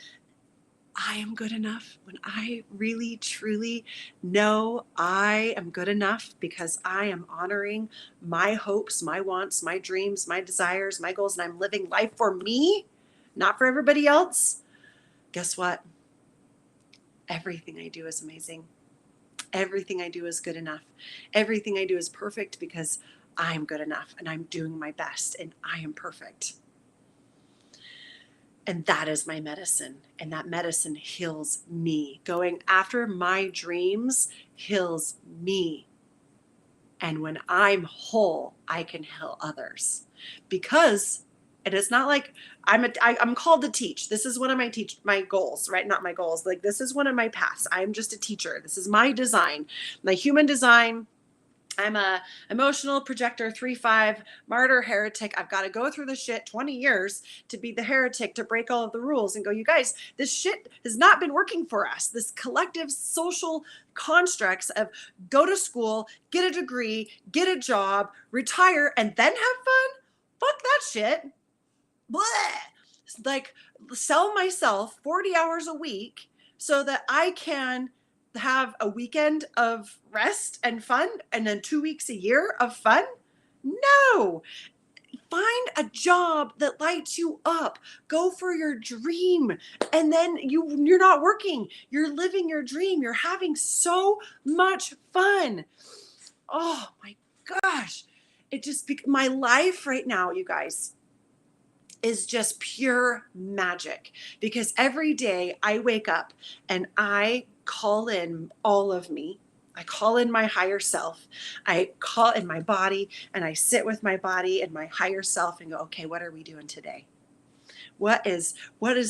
I am good enough, when I really, truly know I am good enough because I am honoring my hopes, my wants, my dreams, my desires, my goals, and I'm living life for me, not for everybody else, guess what? Everything I do is amazing. Everything I do is good enough. Everything I do is perfect because I'm good enough and I'm doing my best and I am perfect. And that is my medicine. And that medicine heals me. Going after my dreams heals me. And when I'm whole, I can heal others. Because, and it's not like I'm called to teach. This is one of my goals, right? Not my goals. Like, this is one of my paths. I'm just a teacher. This is my design, my human design. I'm a emotional projector 3/5 martyr heretic. I've got to go through the shit 20 years to be the heretic, to break all of the rules and go, you guys, this shit has not been working for us. This collective social constructs of go to school, get a degree, get a job, retire, and then have fun. Fuck that shit. Bleh. Like, sell myself 40 hours a week so that I can have a weekend of rest and fun and then 2 weeks a year of fun? No. Find a job that lights you up. Go for your dream. And then you're not working. You're living your dream. You're having so much fun. Oh my gosh. My life right now, you guys, is just pure magic, because every day I wake up and I call in all of me. I call in my higher self. I call in my body and I sit with my body and my higher self and go, okay, what are we doing today? What is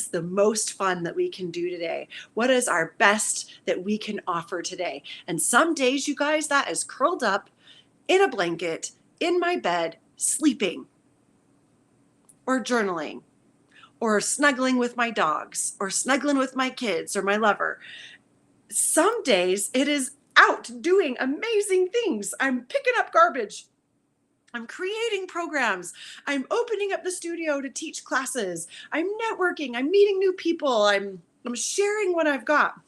the most fun that we can do today? What is our best that we can offer today? And some days, you guys, that is curled up in a blanket in my bed, sleeping, or journaling, or snuggling with my dogs, or snuggling with my kids or my lover. Some days it is out doing amazing things. I'm picking up garbage. I'm creating programs. I'm opening up the studio to teach classes. I'm networking. I'm meeting new people. I'm sharing what I've got.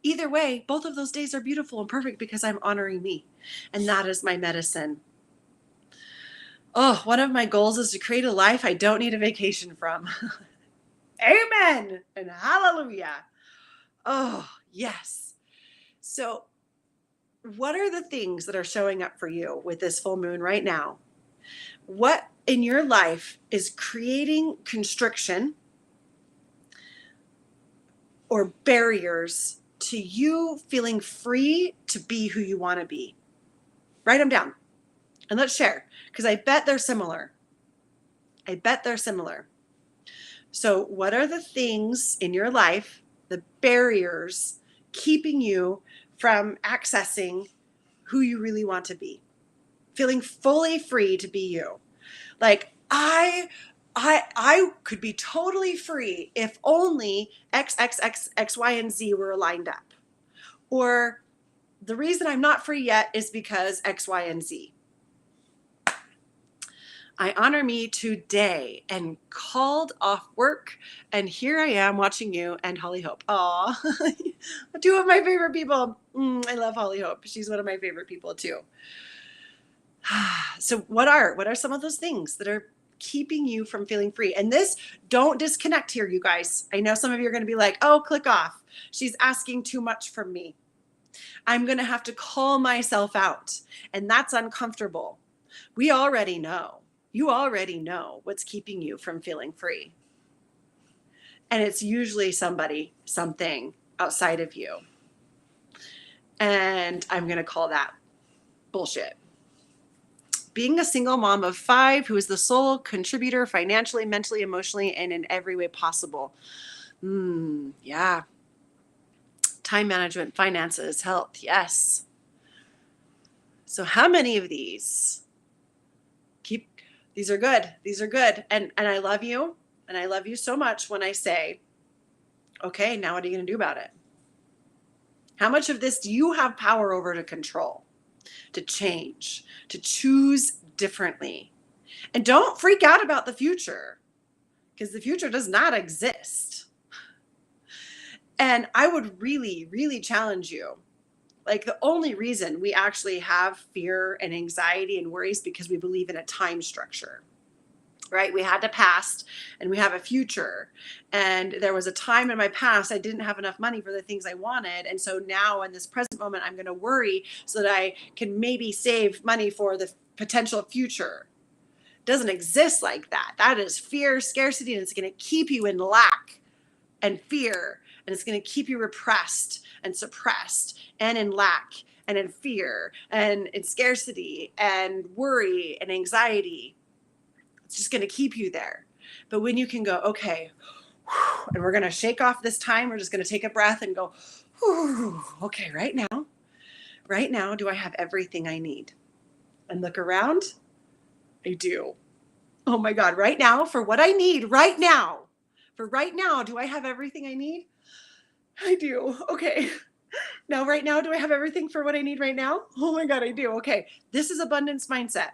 Either way, both of those days are beautiful and perfect because I'm honoring me. And that is my medicine. Oh, one of my goals is to create a life I don't need a vacation from. Amen and hallelujah. Oh, yes. So, what are the things that are showing up for you with this full moon right now? What in your life is creating constriction or barriers to you feeling free to be who you want to be? Write them down and let's share, because I bet they're similar. I bet they're similar. So, what are the things in your life, the barriers keeping you from accessing who you really want to be? Feeling fully free to be you. Like, I could be totally free if only X, X, X, X, Y, and Z were lined up. Or the reason I'm not free yet is because X, Y, and Z. I honor me today and called off work. And here I am watching you and Holly Hope. Aw, two of my favorite people. I love Holly Hope. She's one of my favorite people too. So what are some of those things that are keeping you from feeling free? And this, don't disconnect here, you guys. I know some of you are going to be like, oh, click off. She's asking too much from me. I'm going to have to call myself out. And that's uncomfortable. We already know. You already know what's keeping you from feeling free. And it's usually somebody, something outside of you. And I'm going to call that bullshit. Being a single mom of 5 who is the sole contributor financially, mentally, emotionally, and in every way possible. Yeah. Time management, finances, health. Yes. So how many of these these are good. These are good. And I love you. And I love you so much when I say, Okay, now what are you going to do about it? How much of this do you have power over to control, to change, to choose differently? And don't freak out about the future, because the future does not exist. And I would really, really challenge you. Like, the only reason we actually have fear and anxiety and worries because we believe in a time structure, right? We had a past and we have a future. And there was a time in my past I didn't have enough money for the things I wanted. And so now in this present moment, I'm going to worry so that I can maybe save money for the potential future. It doesn't exist like that. That is fear, scarcity, and it's going to keep you in lack and fear. And it's going to keep you repressed and suppressed and in lack and in fear and in scarcity and worry and anxiety. It's just going to keep you there. But when you can go, okay, and we're going to shake off this time, we're just going to take a breath and go, okay, right now, do I have everything I need? And look around. I do. Oh my God, right now, for what I need right now, do I have everything I need? I do. Okay. Now, right now, do I have everything for what I need right now? Oh my God, I do. Okay. This is abundance mindset.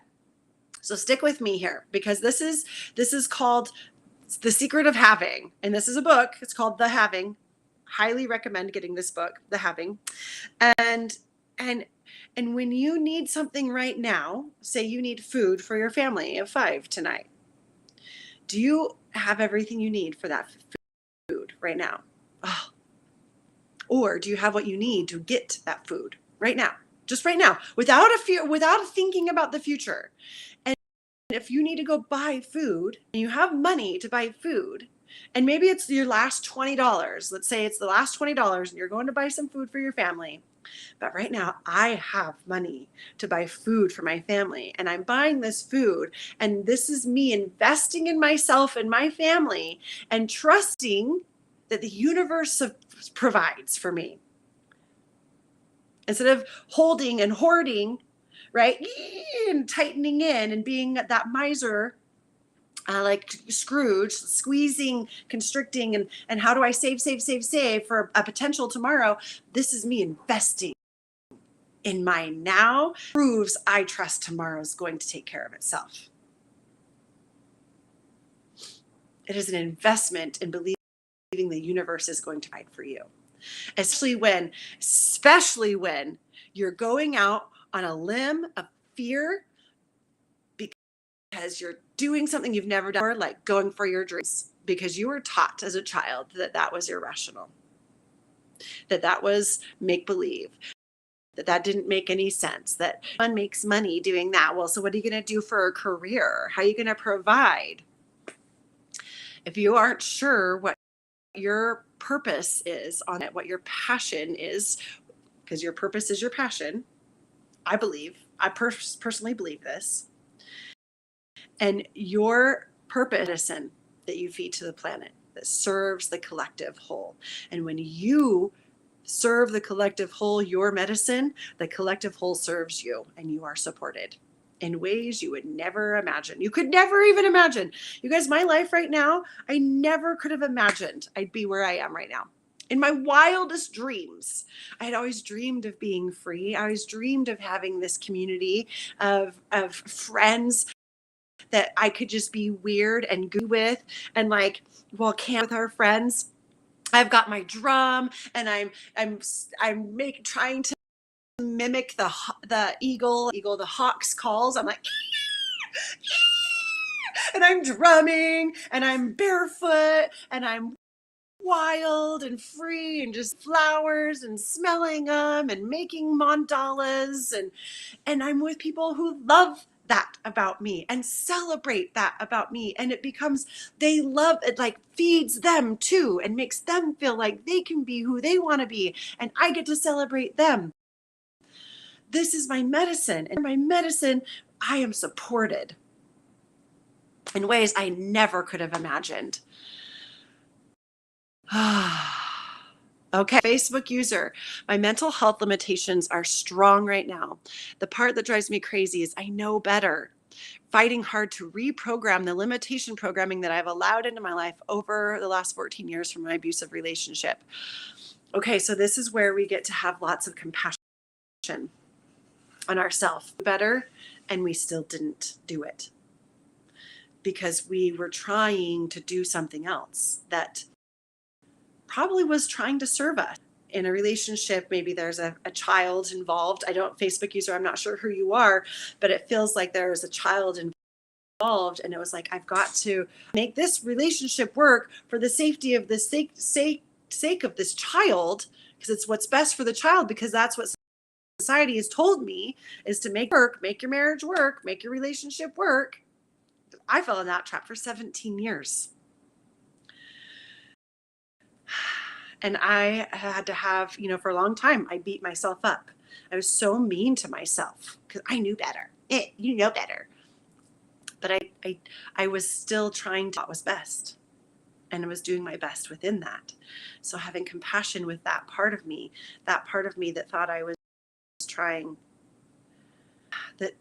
So stick with me here, because this is called The Secret of Having. And this is a book. It's called The Having. Highly recommend getting this book, The Having. And when you need something right now, say you need food for your family of 5 tonight, do you have everything you need for that food right now? Oh. Or do you have what you need to get that food right now? Just right now, without a fear, without thinking about the future. And if you need to go buy food and you have money to buy food, and maybe it's your last $20, let's say it's the last $20 and you're going to buy some food for your family. But right now I have money to buy food for my family, and I'm buying this food, and this is me investing in myself and my family and trusting that the universe provides for me. Instead of holding and hoarding, right, and tightening in and being that miser, like Scrooge, squeezing, constricting, and how do I save for a potential tomorrow? This is me investing in my now. Proves I trust tomorrow's going to take care of itself. It is an investment in believing the universe is going to fight for you. Especially when you're going out on a limb of fear because you're doing something you've never done, like going for your dreams, because you were taught as a child that was irrational, that was make-believe, that didn't make any sense, that one makes money doing that. Well, so what are you going to do for a career? How are you going to provide? If you aren't sure what your purpose is on it, what your passion is, because your purpose is your passion, I personally believe this. And your purpose, medicine that you feed to the planet that serves the collective whole. And when you serve the collective whole, your medicine, the collective whole serves you, and you are supported in ways you would never imagine. You could never even imagine. You guys, my life right now, I never could have imagined I'd be where I am right now. In my wildest dreams, I had always dreamed of being free. I always dreamed of having this community of friends that I could just be weird and goofy with, and like, well, camp with our friends. I've got my drum, and I'm trying to mimic the eagle, the hawk's calls. I'm like, and I'm drumming, and I'm barefoot, and I'm wild and free, and just flowers and smelling them and making mandalas, and I'm with people who love that about me and celebrate that about me, and it becomes, they love it, like feeds them too and makes them feel like they can be who they want to be, and I get to celebrate them. This is my medicine, and my medicine, I am supported in ways I never could have imagined. Okay, Facebook user, my mental health limitations are strong right now. The part that drives me crazy is I know better. fighting hard to reprogram the limitation programming that I've allowed into my life over the last 14 years from my abusive relationship. Okay, so this is where we get to have lots of compassion on ourselves better, and we still didn't do it because we were trying to do something else that probably was trying to serve us. In a relationship, maybe there's a child involved. I don't, Facebook user, I'm not sure who you are, but it feels like there is a child involved, and it was like, I've got to make this relationship work for the safety of the sake of this child, because it's what's best for the child, because that's what society has told me is to make your marriage work, make your relationship work. I fell in that trap for 17 years. And I had to have, for a long time, I beat myself up. I was so mean to myself because I knew better. You know better. But I was still trying to do what was best. And I was doing my best within that. So having compassion with that part of me that thought I was trying, that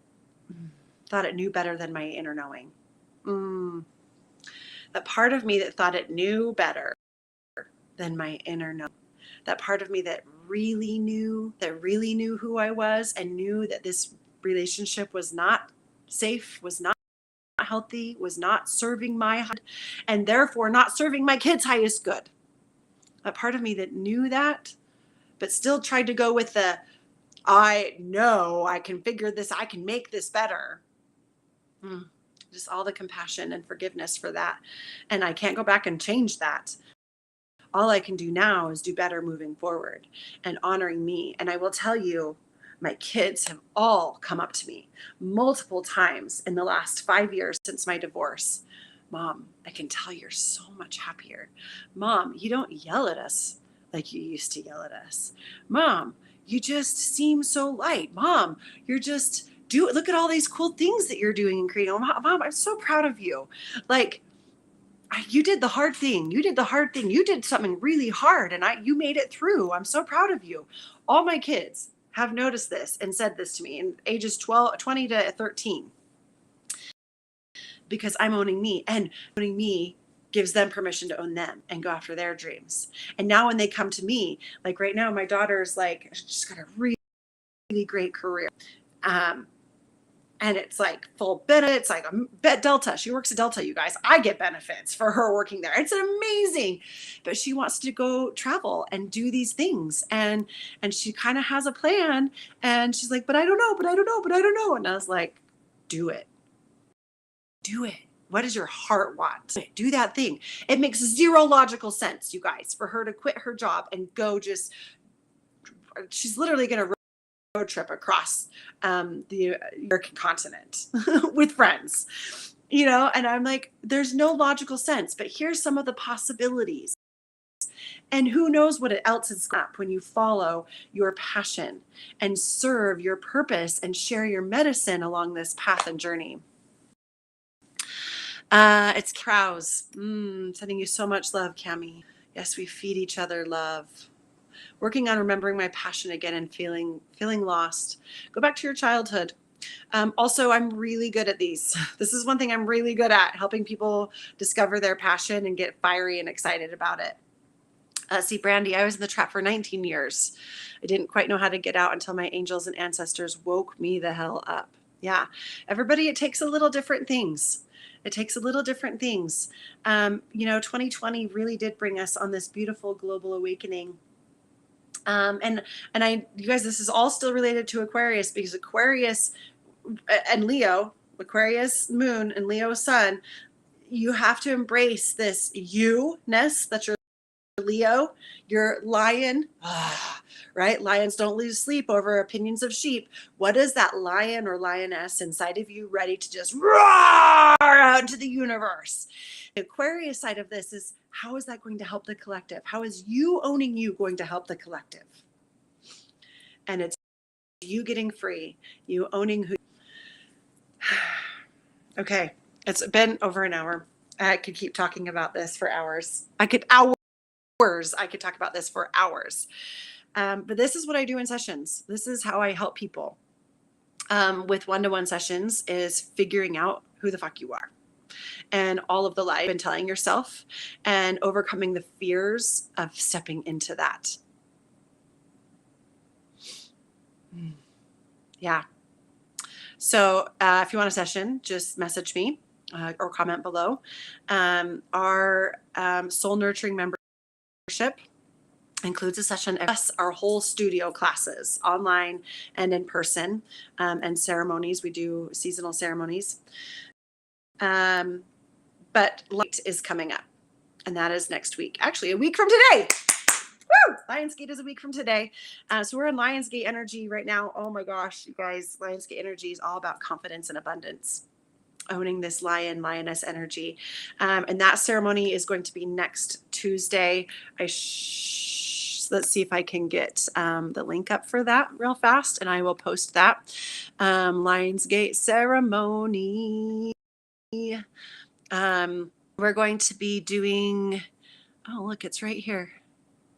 thought it knew better than my inner knowing. That part of me that thought it knew better than my inner knowing. That part of me that really knew who I was, and knew that this relationship was not safe, was not healthy, was not serving my highest, and therefore not serving my kids' highest good. That part of me that knew that, but still tried to go with the, I know I can figure this, I can make this better. Just all the compassion and forgiveness for that. And I can't go back and change that. All I can do now is do better moving forward and honoring me. And I will tell you, my kids have all come up to me multiple times in the last 5 years since my divorce. Mom, I can tell you're so much happier. Mom, you don't yell at us like you used to yell at us. Mom, you just seem so light. Mom, look at all these cool things that you're doing and creating. Mom, I'm so proud of you. Like, you did the hard thing. You did something really hard, and you made it through. I'm so proud of you. All my kids have noticed this and said this to me in ages 20 to 13, because I'm owning me, and owning me gives them permission to own them and go after their dreams. And now when they come to me, like right now, my daughter's like, she's got a really, really great career. And it's like full benefits, like Delta. She works at Delta, you guys. I get benefits for her working there. It's amazing. But she wants to go travel and do these things. And she kind of has a plan. And she's like, but I don't know. And I was like, do it. Do it. What does your heart want? Do that thing. It makes zero logical sense, you guys, for her to quit her job and go she's literally going to road trip across the American continent with friends, and I'm like, there's no logical sense, but here's some of the possibilities. And who knows what else is up when you follow your passion and serve your purpose and share your medicine along this path and journey. It's Krause. Sending you so much love, Cami. Yes, we feed each other love. Working on remembering my passion again and feeling lost. Go back to your childhood. Also, I'm really good at these. This is one thing I'm really good at, helping people discover their passion and get fiery and excited about it. See, Brandy, I was in the trap for 19 years. I didn't quite know how to get out until my angels and ancestors woke me the hell up. Yeah, everybody, it takes a little different things. 2020 really did bring us on this beautiful global awakening. You guys, this is all still related to Aquarius, because Aquarius and Leo, Aquarius moon and Leo sun, you have to embrace this you-ness. That's your Leo, your lion, right? Lions don't lose sleep over opinions of sheep. What is that lion or lioness inside of you ready to just roar out into the universe? The Aquarius side of this is, how is that going to help the collective? How is you owning you going to help the collective? And it's you getting free, you owning who. Okay, it's been over an hour. I could keep talking about this for hours. I could talk about this for hours. But this is what I do in sessions. This is how I help people. with one-to-one sessions is figuring out who the fuck you are and all of the lies you've been telling yourself and overcoming the fears of stepping into that. Yeah. So if you want a session, just message me or comment below. Our soul nurturing membership includes a session plus our whole studio classes, online and in person, and ceremonies. We do seasonal ceremonies. But Light is coming up, and that is next week. Actually, a week from today. Woo! Lionsgate is a week from today. So we're in Lionsgate energy right now. Oh my gosh, you guys, Lionsgate energy is all about confidence and abundance. Owning this lioness energy. And that ceremony is going to be next Tuesday. Let's see if I can get the link up for that real fast, and I will post that. Lionsgate ceremony. We're going to be doing, oh, look, it's right here.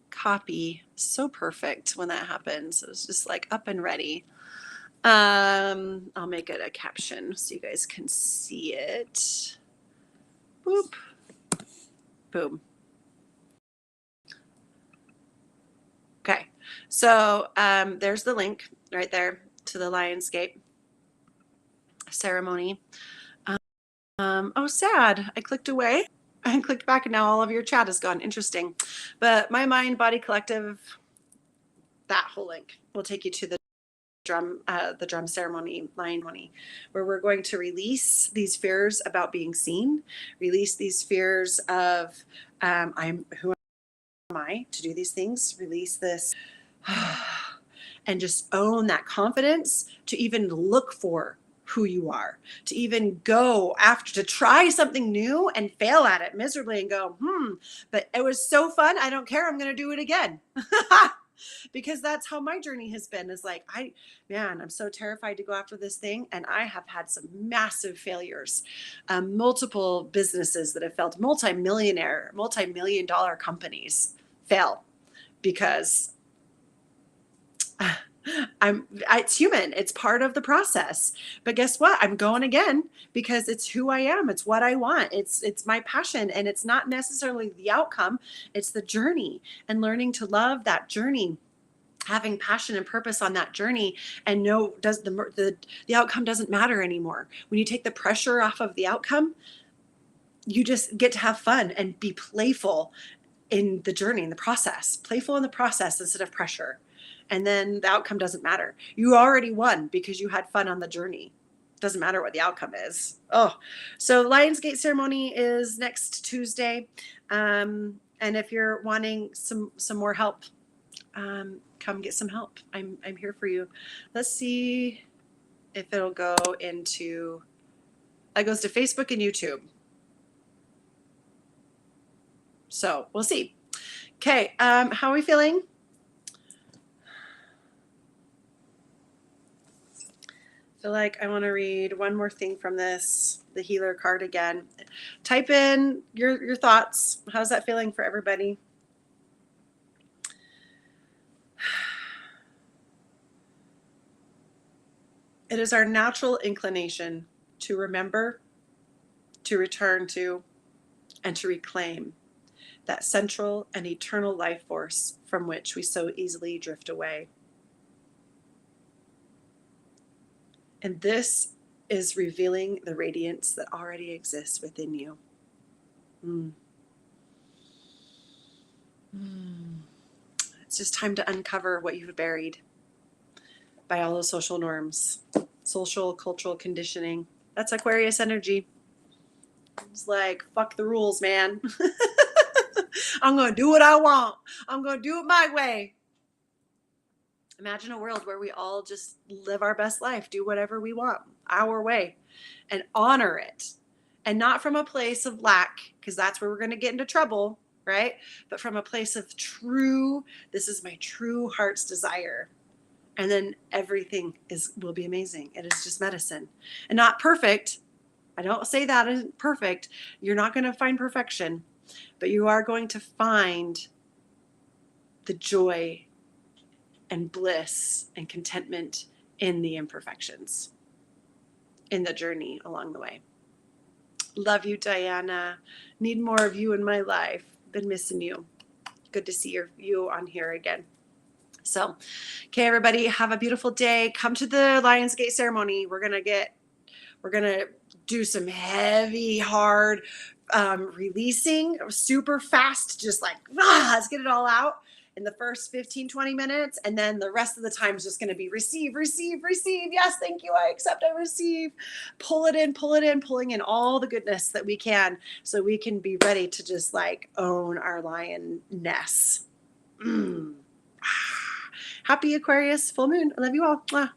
Copy. So perfect when that happens. It was just like up and ready. I'll make it a caption so you guys can see it. Boop. Boom. Okay. So there's the link right there to the Lionsgate ceremony. Oh, sad. I clicked away. I clicked back and now all of your chat is gone. Interesting. But my Mind Body Collective, that whole link will take you to the drum ceremony, where we're going to release these fears about being seen, release these fears of who am I to do these things, release this and just own that confidence to even look for who you are, to even go after, to try something new and fail at it miserably and go, but it was so fun. I don't care. I'm going to do it again. Because that's how my journey has been, is like, I'm so terrified to go after this thing. And I have had some massive failures, multiple businesses that have failed, multi-million dollar companies fail because it's human. It's part of the process. But guess what? I'm going again because it's who I am. It's what I want. It's my passion. And it's not necessarily the outcome. It's the journey and learning to love that journey, having passion and purpose on that journey, and the outcome doesn't matter anymore. When you take the pressure off of the outcome, you just get to have fun and be playful in the journey, in the process, playful in the process instead of pressure. And then the outcome doesn't matter. You already won because you had fun on the journey. Doesn't matter what the outcome is. Oh, so Lionsgate ceremony is next Tuesday. And if you're wanting some more help, come get some help. I'm here for you. Let's see if it'll go into, that goes to Facebook and YouTube. So we'll see. Okay, how are we feeling? I feel like I want to read one more thing from this, the healer card again. Type in your thoughts. How's that feeling for everybody? It is our natural inclination to remember, to return to, and to reclaim that central and eternal life force from which we so easily drift away. And this is revealing the radiance that already exists within you. It's just time to uncover what you've buried by all those social norms, social, cultural conditioning. That's Aquarius energy. It's like, fuck the rules, man. I'm going to do what I want. I'm going to do it my way. Imagine a world where we all just live our best life, do whatever we want, our way, and honor it. And not from a place of lack, because that's where we're going to get into trouble, right? But from a place of this is my true heart's desire. And then everything will be amazing. It is just medicine. And not perfect. I don't say that isn't perfect. You're not going to find perfection, but you are going to find the joy and bliss and contentment in the imperfections, in the journey along the way. Love you, Diana. Need more of you in my life. Been missing you. Good to see you on here again. So, okay, everybody, have a beautiful day. Come to the Lionsgate ceremony. We're gonna do some heavy, hard releasing, super fast, just like, let's get it all out in the first 15, 20 minutes. And then the rest of the time is just going to be receive, receive, receive. Yes, thank you. I accept, I receive. Pull it in, pulling in all the goodness that we can so we can be ready to just like own our lioness. Happy Aquarius full moon. I love you all. Mwah.